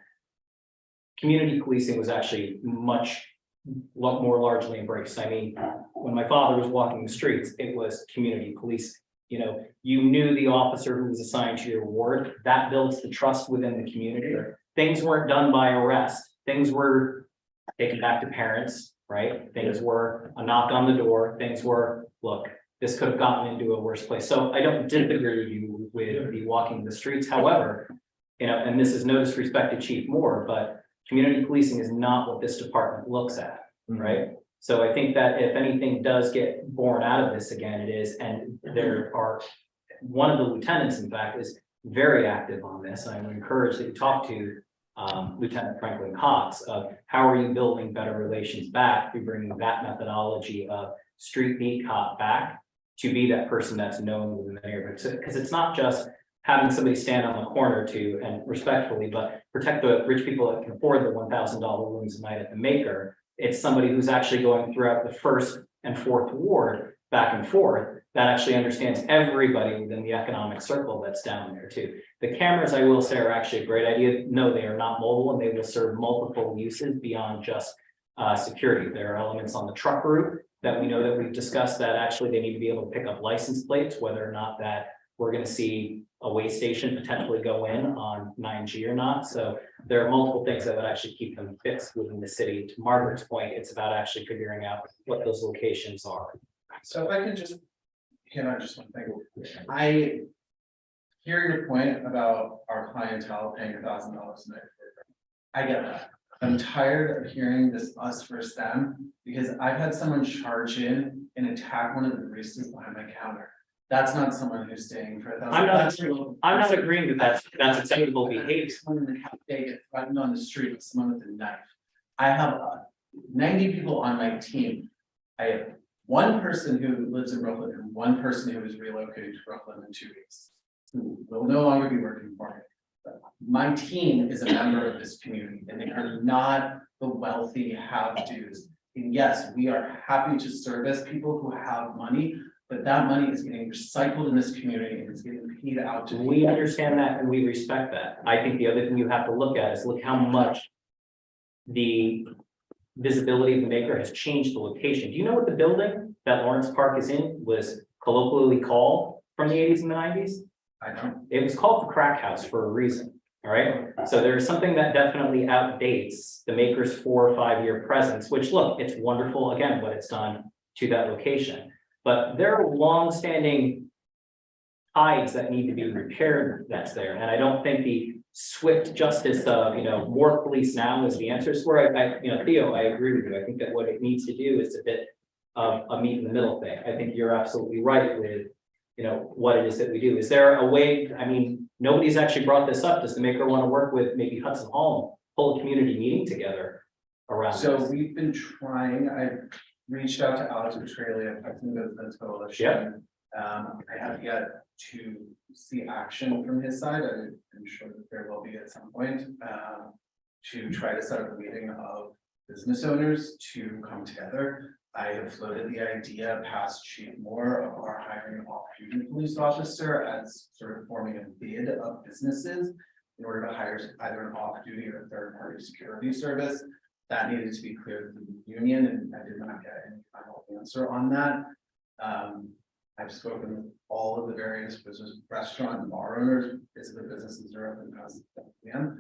community policing was actually more largely embraced. I mean, when my father was walking the streets, it was community policing. You knew the officer who was assigned to your ward. That builds the trust within the community. Things weren't done by arrest. Things were taken back to parents, right? Things were a knock on the door. Things were, look, this could have gotten into a worse place. So I don't disagree with you with the walking the streets. However, and this is no disrespect to Chief Moore, but community policing is not what this department looks at, right? So I think that if anything does get born out of this again, it is, and there are, one of the lieutenants, in fact, is very active on this. I would encourage that you talk to Lieutenant Franklin Cox of how are you building better relations back through bringing that methodology of street beat cop back to be that person that's known within the neighborhood. Because it's not just having somebody stand on the corner and respectfully, but protect the rich people that can afford the $1,000 rooms a night at the Maker. It's somebody who's actually going throughout the 1st and 4th ward back and forth that actually understands everybody within the economic circle that's down there too. The cameras, I will say, are actually a great idea. No, they are not mobile and they will serve multiple uses beyond just security. There are elements on the truck route that we know that we've discussed that actually they need to be able to pick up license plates, whether or not that we're gonna see a way station potentially go in on 9G or not. So there are multiple things that would actually keep them fixed within the city. To Margaret's point, it's about actually figuring out what those locations are. So if I could just, just one thing. I hear your point about our clientele paying $1,000 a night. I get that. I'm tired of hearing this us versus them, because I've had someone charge in and attack one of the baristas behind my counter. That's not someone who's staying for $1,000. I'm not agreeing that that's acceptable behavior. Someone in the cafe get threatened on the street with someone with a knife. I have 90 people on my team. I have one person who lives in Brooklyn and one person who is relocating to Brooklyn in 2 weeks, who will no longer be working for me. But my team is a member of this community, and they are not the wealthy have-tos. And yes, we are happy to service people who have money, but that money is getting recycled in this community and it's getting paid out to. We understand that and we respect that. I think the other thing you have to look at is look how much the visibility of the maker has changed the location. Do you know what the building that Lawrence Park is in was colloquially called from the 80s and the 90s? I don't. It was called the crack house for a reason. All right. So there is something that definitely outdates the maker's 4 or 5 year presence, which look, it's wonderful again, what it's done to that location. But there are longstanding tides that need to be repaired that's there. And I don't think the swift justice of, more police now is the answer. So where Theo, I agree with you. I think that what it needs to do is a bit of a meet in the middle thing. I think you're absolutely right with, what it is that we do. Is there a way, nobody's actually brought this up. Does the maker want to work with maybe Hudson Hall, pull a community meeting together around So this? we've been trying, I've reached out to Alex Petralia, Hudson Business Coalition. I have yet to see action from his side. I'm sure that there will be at some point, to try to set up a meeting of business owners to come together. I have floated the idea past Chief Moore of our hiring an off-duty police officer as sort of forming a bid of businesses in order to hire either an off-duty or a third-party security service. That needed to be cleared through the union, and I did not get any final answer on that. I've spoken with all of the various business, restaurant and bar owners, basically businesses that are open past 7 p.m.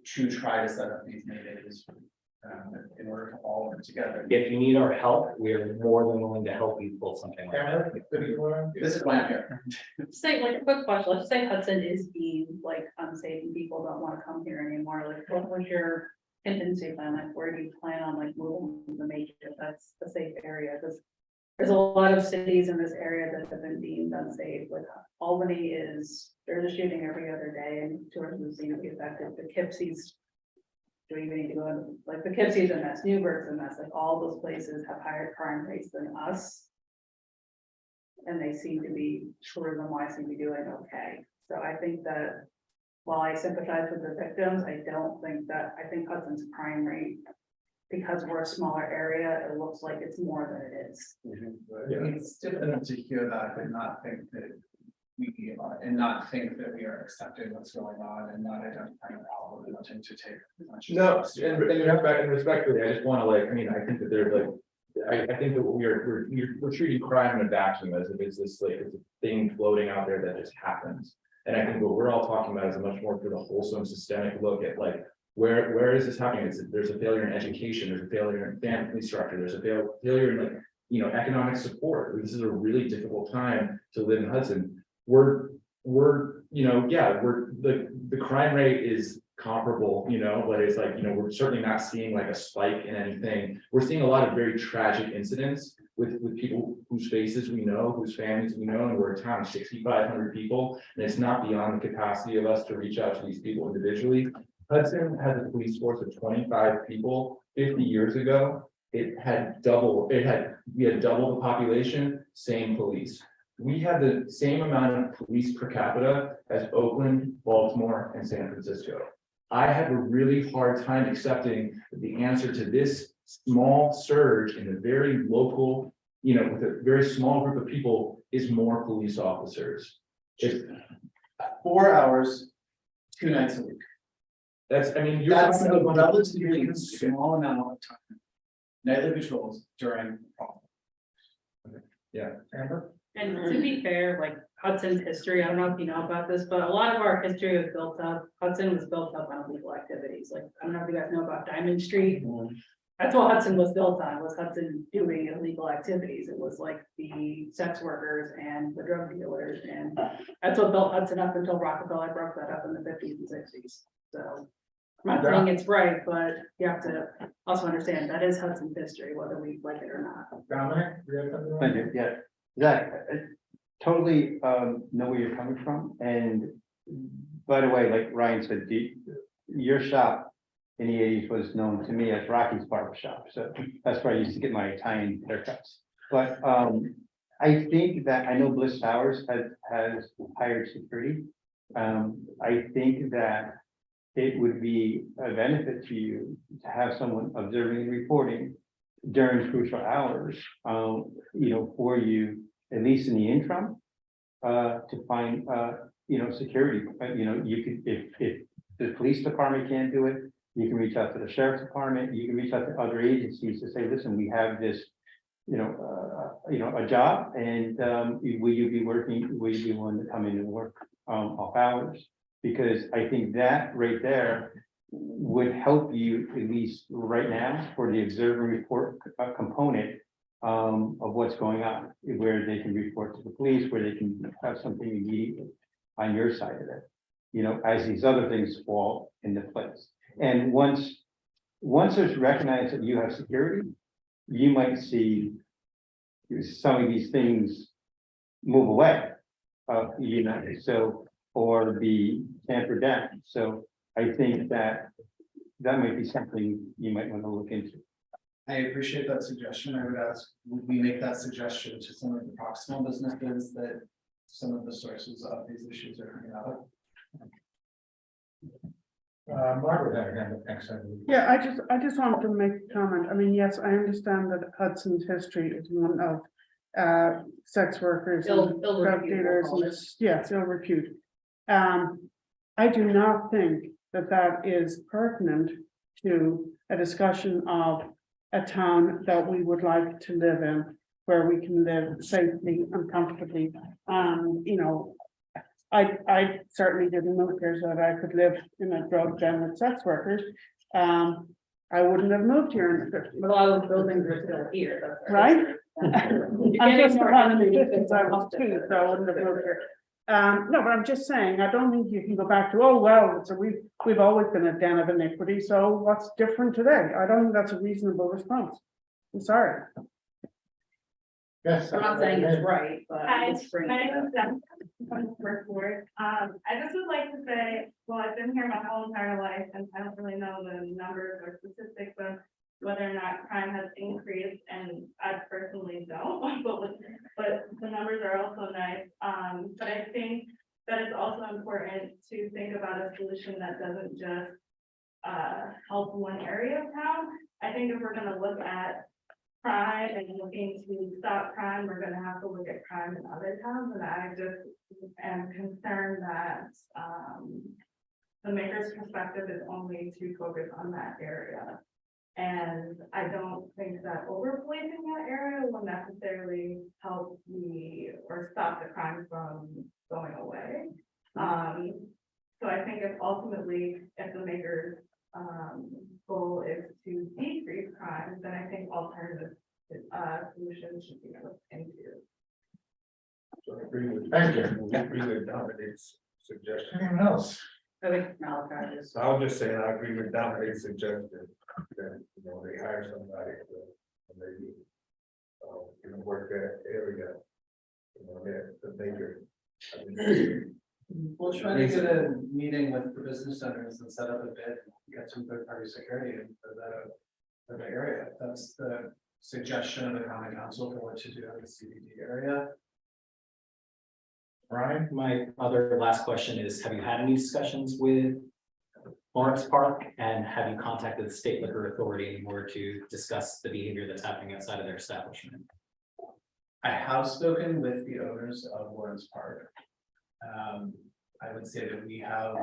To try to set up these meetings in order to all work together. If you need our help, we are more than willing to help you pull something like that. This is why I'm here. Say, like, a quick question, let's say Hudson is deemed like unsafe and people don't want to come here anymore, like, what was your contingency plan, like, where do you plan on like moving the major, if that's a safe area, because there's a lot of cities in this area that have been deemed unsafe, like Albany there's a shooting every other day and tourism seem to be affected, Poughkeepsie's. Do we even need to go in, like Poughkeepsie's a mess, Newburgh's a mess, like all those places have higher crime rates than us. And they seem to be, tourism-wise, seem to be doing okay, so I think that while I sympathize with the victims, I think Hudson's crime rate, because we're a smaller area, it looks like it's more than it is. It's difficult to hear that and not think that we are, and not think that we are accepting what's going on and not identifying a problem and wanting to take. No, and respectfully, I just want to I think that there's I think that we're treating crime in a vacuum as if it's this it's a thing floating out there that just happens. And I think what we're all talking about is a much more for the wholesome systemic look at where is this happening? There's a failure in education, there's a failure in family structure, there's a failure in economic support. This is a really difficult time to live in Hudson. We're the crime rate is comparable, but it's we're certainly not seeing a spike in anything. We're seeing a lot of very tragic incidents with people whose faces we know, whose families we know, and we're a town of 6,500 people, and it's not beyond the capacity of us to reach out to these people individually. Hudson has a police force of 25 people. 50 years ago, we had double the population, same police. We have the same amount of police per capita as Oakland, Baltimore, and San Francisco. I have a really hard time accepting that the answer to this small surge in a very local, with a very small group of people is more police officers. 4 hours, 2 nights a week. That's, I mean, you're That's talking a about. relatively small amount of time. Nightly patrols during. Yeah, Amber? And to be fair, like Hudson's history, I don't know if you know about this, but a lot of our history was built up, Hudson was built up on illegal activities, like, I don't know if you guys know about Diamond Street. That's what Hudson was built on, was Hudson doing illegal activities, it was like the sex workers and the drug dealers, and that's what built Hudson up until Rockefeller broke that up in the fifties and sixties, so. I'm not saying it's right, but you have to also understand that is Hudson's history, whether we like it or not. Dominic, you have something? Thank you, yeah. Zach, I totally know where you're coming from, and by the way, like Ryan said, your shop in the eighties was known to me as Rocky's Barber Shop, so that's where I used to get my Italian haircuts. But I think that, I know Bliss Towers has hired security. I think that it would be a benefit to you to have someone observing and reporting during crucial hours, for you, at least in the interim, to find, security. You could, if the police department can't do it, you can reach out to the sheriff's department, you can reach out to other agencies to say, listen, we have this, a job, and will you be willing to come in and work off hours? Because I think that right there would help you, at least right now, for the observe and report component of what's going on, where they can report to the police, where they can have something immediately on your side of it, as these other things fall into place. And once it's recognized that you have security, you might see some of these things move away, or be tampered down. So I think that might be something you might want to look into. I appreciate that suggestion. I would ask, would we make that suggestion to some of the proximal businesses that some of the sources of these issues are coming out of? Margaret had a hand up next, I believe. Yeah, I just wanted to make a comment. I mean, yes, I understand that Hudson's history is one of sex workers and Ill drug repute, dealers, we'll call and yes, ill repute. I do not think that is pertinent to a discussion of a town that we would like to live in, where we can live safely and comfortably. I certainly didn't move here so that I could live in a drug den with sex workers. I wouldn't have moved here in the 50s. But a lot of those buildings are still here. Right? You're I'm getting just more around in the energy. 50s, I was too, so I wouldn't have moved here. No, but I'm just saying, I don't think you can go back to, oh, well, so we've always been a den of iniquity, so what's different today? I don't think that's a reasonable response. I'm sorry. Yes. I'm not saying it's right, but Hi, it's spring. my name is Jen from the first ward. I just would like to say, well, I've been here my whole entire life and I don't really know the numbers or statistics of whether or not crime has increased, and I personally don't, but the numbers are also nice. But I think that it's also important to think about a solution that doesn't just help one area of town. I think if we're gonna look at crime and looking to stop crime, we're gonna have to look at crime in other towns, and I just am concerned that the maker's perspective is only to focus on that area. And I don't think that overpolicing that area will necessarily help or stop the crime from going away. So I think if the maker's goal is to decrease crime, then I think alternative solutions should be looked into. So I agree with. Thank you. I agree with Dominic's suggestion. Anyone else? I think Malachi is. So I'll just say I agree with Dominic's suggestion that, they hire somebody to maybe, work that area, the maker. We'll try to get a meeting with the business owners and set up a bid, and get some third party security for the area. That's the suggestion of the common council for what to do in the CBD area. Ryan? My other last question is, have you had any discussions with Lawrence Park, and have you contacted the state liquor authority in order to discuss the behavior that's happening outside of their establishment? I have spoken with the owners of Lawrence Park. I would say that we have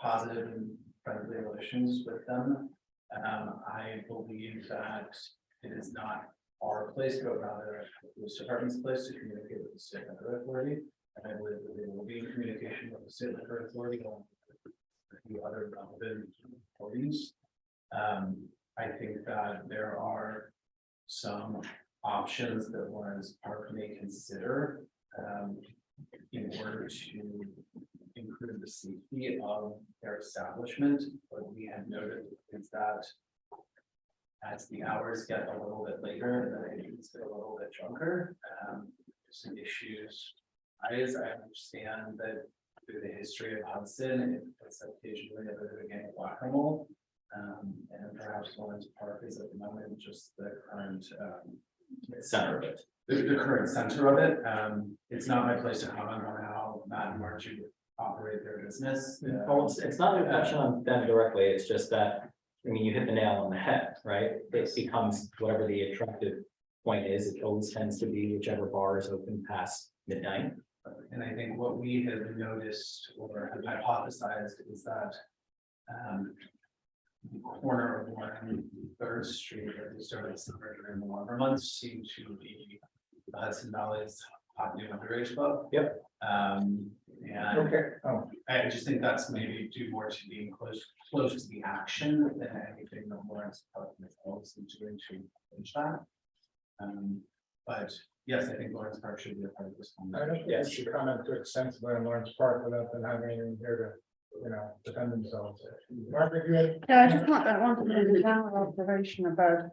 positive and friendly relations with them. I believe that it is not our place, but rather the police department's place to communicate with the state liquor authority. And I believe that they will be in communication with the state liquor authority along with a few other relevant authorities. I think that there are some options that Lawrence Park may consider in order to improve the safety of their establishment. What we have noted is that as the hours get a little bit later, the agents get a little bit drunker. Some issues. As I understand that through the history of Hudson, it's occasionally a bit of a game of whack-a-mole. And perhaps Lawrence Park is at the moment just the current center of it. The current center of it. It's not my place to comment on how Matt and Margie operate their business. Well, it's not a reflection on them directly, it's just that, I mean, you hit the nail on the head, right? It becomes whatever the attractive point is, it always tends to be whichever bar is open past midnight. And I think what we have noticed or have hypothesized is that the corner of 103rd Street at the start of the summer during the warmer months seem to be the Hudson Valley's hot new underage club. Yep. And I just think that's maybe due more to being close to the action than anything that Lawrence Park is doing to change that. But yes, I think Lawrence Park should be a part of this. I don't think you should comment too extensively on Lawrence Park without them having anyone here to, defend themselves. Margaret, you had? Yeah, I want to make a general observation about,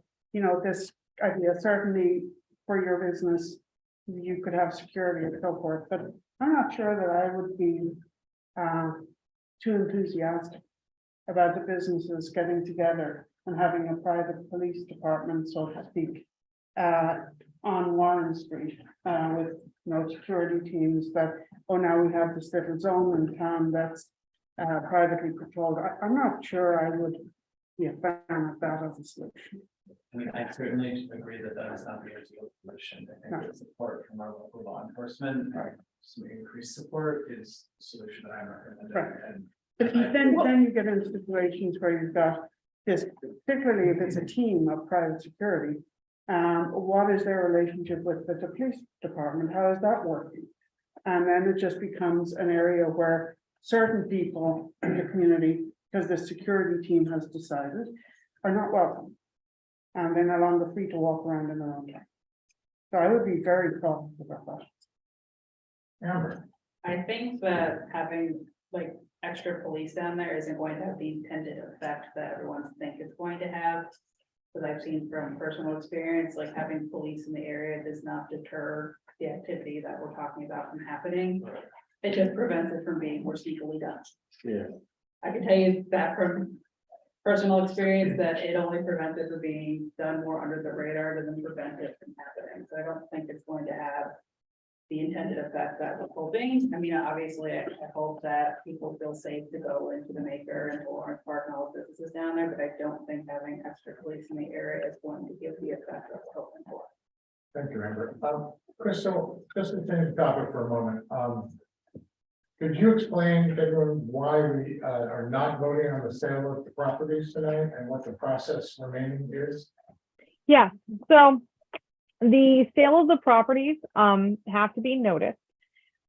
this idea, certainly for your business, you could have security and so forth, but I'm not sure that I would be too enthusiastic about the businesses getting together and having a private police department, so to speak, on Warren Street, with security teams that, now we have this little zone in town that's privately patrolled. I'm not sure I would be a fan of that as a solution. I mean, I certainly agree that that is not the ideal solution. I think the support from our local law enforcement, some increased support is the solution that I'm recommending. Right. And But then you get into situations where you've got this, particularly if it's a team of private security. What is their relationship with the police department? How is that working? And then it just becomes an area where certain people in the community, because the security team has decided, are not welcome. And they're no longer free to walk around in their own time. So I would be very cautious about that. Amber. I think that having like extra police down there isn't going to have the intended effect that everyone thinks it's going to have. Because I've seen from personal experience, like having police in the area does not deter the activity that we're talking about from happening. It just prevents it from being more sneakily done. Yeah. I can tell you that from personal experience that it only prevents it from being done more under the radar than prevent it from happening. So I don't think it's going to have the intended effect that we're hoping. I mean, obviously, I hope that people feel safe to go into the Maker and Lawrence Park and all the businesses down there, but I don't think having extra police in the area is going to give the effect that we're hoping for. Thank you, Amber. Crystal, just to change the topic for a moment. Could you explain to everyone why we are not voting on the sale of the properties tonight and what the process remaining is? Yeah, so the sale of the properties have to be noticed,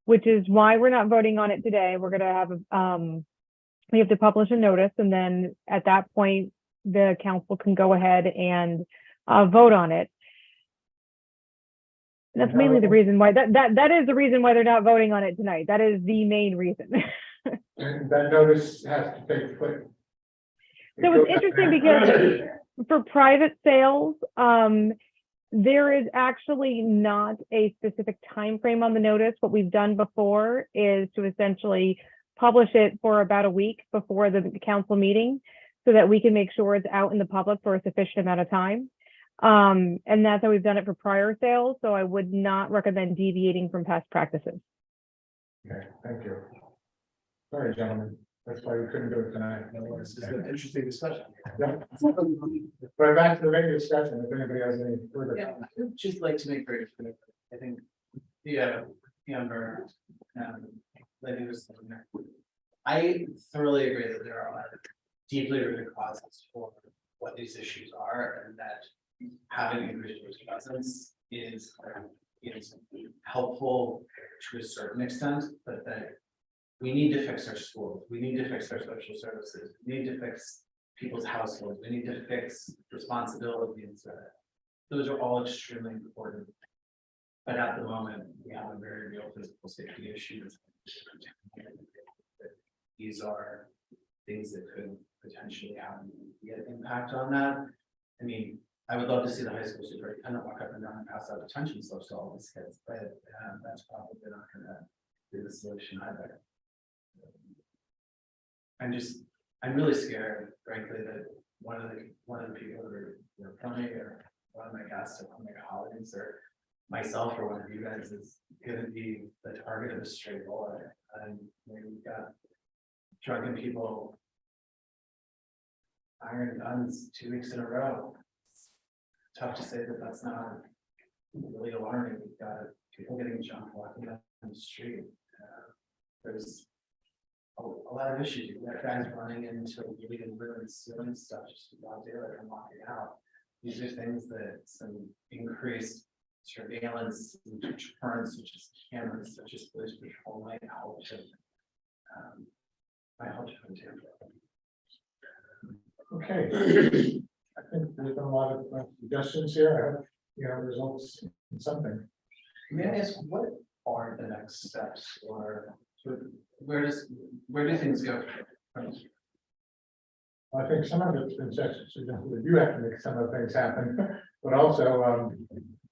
which is why we're not voting on it today. We're gonna have we have to publish a notice, and then at that point, the council can go ahead and vote on it. And that's mainly the reason why that is the reason why they're not voting on it tonight. That is the main reason. And that notice has to take place. So it's interesting because for private sales, there is actually not a specific time frame on the notice. What we've done before is to essentially publish it for about a week before the council meeting so that we can make sure it's out in the public for a sufficient amount of time. And that's how we've done it for prior sales. So I would not recommend deviating from past practices. Okay, thank you. Sorry, gentlemen. That's why we couldn't do it tonight. This is an interesting discussion. Yeah. But back to the regular discussion, if anybody has any further. Yeah, I would just like to make very clear, I think, Amber, lady was saying there. I thoroughly agree that there are deeply rooted causes for what these issues are, and that having increased police presence is helpful to a certain extent, but that we need to fix our schools, we need to fix our social services, we need to fix people's households, we need to fix responsibilities. Those are all extremely important. But at the moment, we have a very real physical safety issue. These are things that could potentially have an impact on that. I mean, I would love to see the high school superintendent walk up and down and pass out detention slips to all these kids, but that's probably not gonna be the solution either. I'm really scared, frankly, that one of the people that are coming, or one of my guests at one of my colleagues, or myself, or one of you guys is gonna be the target of a stray bullet. And we've got drunken people firing guns 2 weeks in a row. Tough to say that that's not really alarming. We've got people getting jumped walking down the street. There's a lot of issues. You've got guys running into illegal and stealing stuff just about daylight and walking out. These are things that some increased surveillance, deterrence, such as cameras, such as police patrol, might help to contain. Okay. I think there's been a lot of suggestions here. I hope, results in something. May I ask, what are the next steps, or where do things go from here? I think some of it's been suggested that you have to make some of the things happen, but also,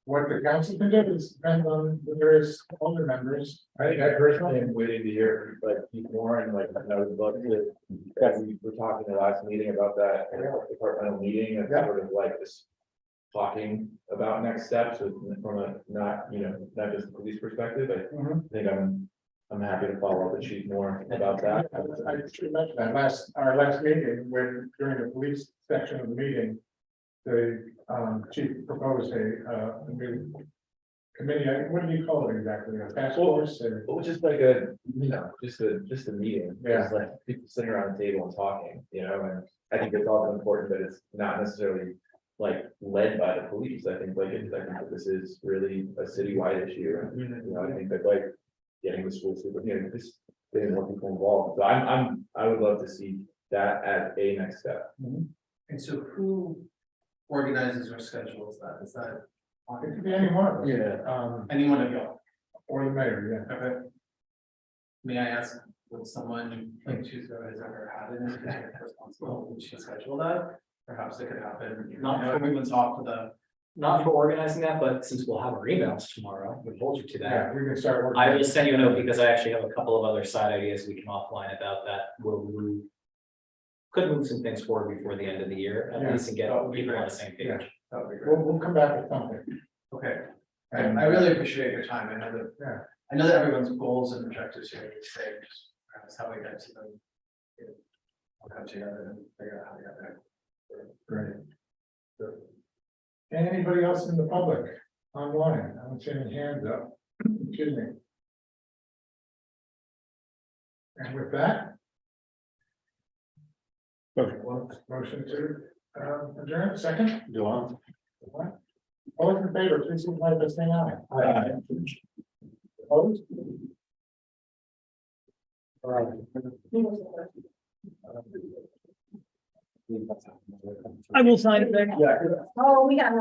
what the council can do is depend on the various older members. I think I personally am waiting to hear like more, and like I would love to, that we were talking in the last meeting about that departmental meeting and sort of like this talking about next steps from a not just the police perspective. I think I'm happy to follow up with Chief more about that. I should mention that our last meeting, when during the police section of the meeting, the chief proposed a new committee. What do you call it exactly? A task force? Well, just like just a meeting. Yeah. Just like people sitting around the table and talking, and I think it's also important that it's not necessarily like led by the police. I think that this is really a citywide issue. And, I think that like getting the school super, just getting more people involved. So I would love to see that as a next step. And so who organizes or schedules that? Is that? It could be any one of us. Yeah. Any one of y'all? Or the mayor, yeah. Okay. May I ask, would someone like Tuesday has ever had an individual responsible, would she schedule that? Perhaps it could happen. Not for everyone's off to the. Not for organizing that, but since we'll have our emails tomorrow, we'll hold you to that. Yeah, we can start working. I will send you a note because I actually have a couple of other side ideas we can offline about that. Could move some things forward before the end of the year, at least, and get people on the same page. That would be great. We'll come back with something. Okay. I really appreciate your time. I know that everyone's goals and objectives here are the same. Just perhaps how we get to them. We'll come together and figure out how to get there. Great. And anybody else in the public online? I don't see any hands up. Excuse me. And with that. Motion to adjourn, second? Go on. All those in favor, please signify by saying aye. Aye. Opposed? All right. I will sign it there. Yeah. Oh, we got.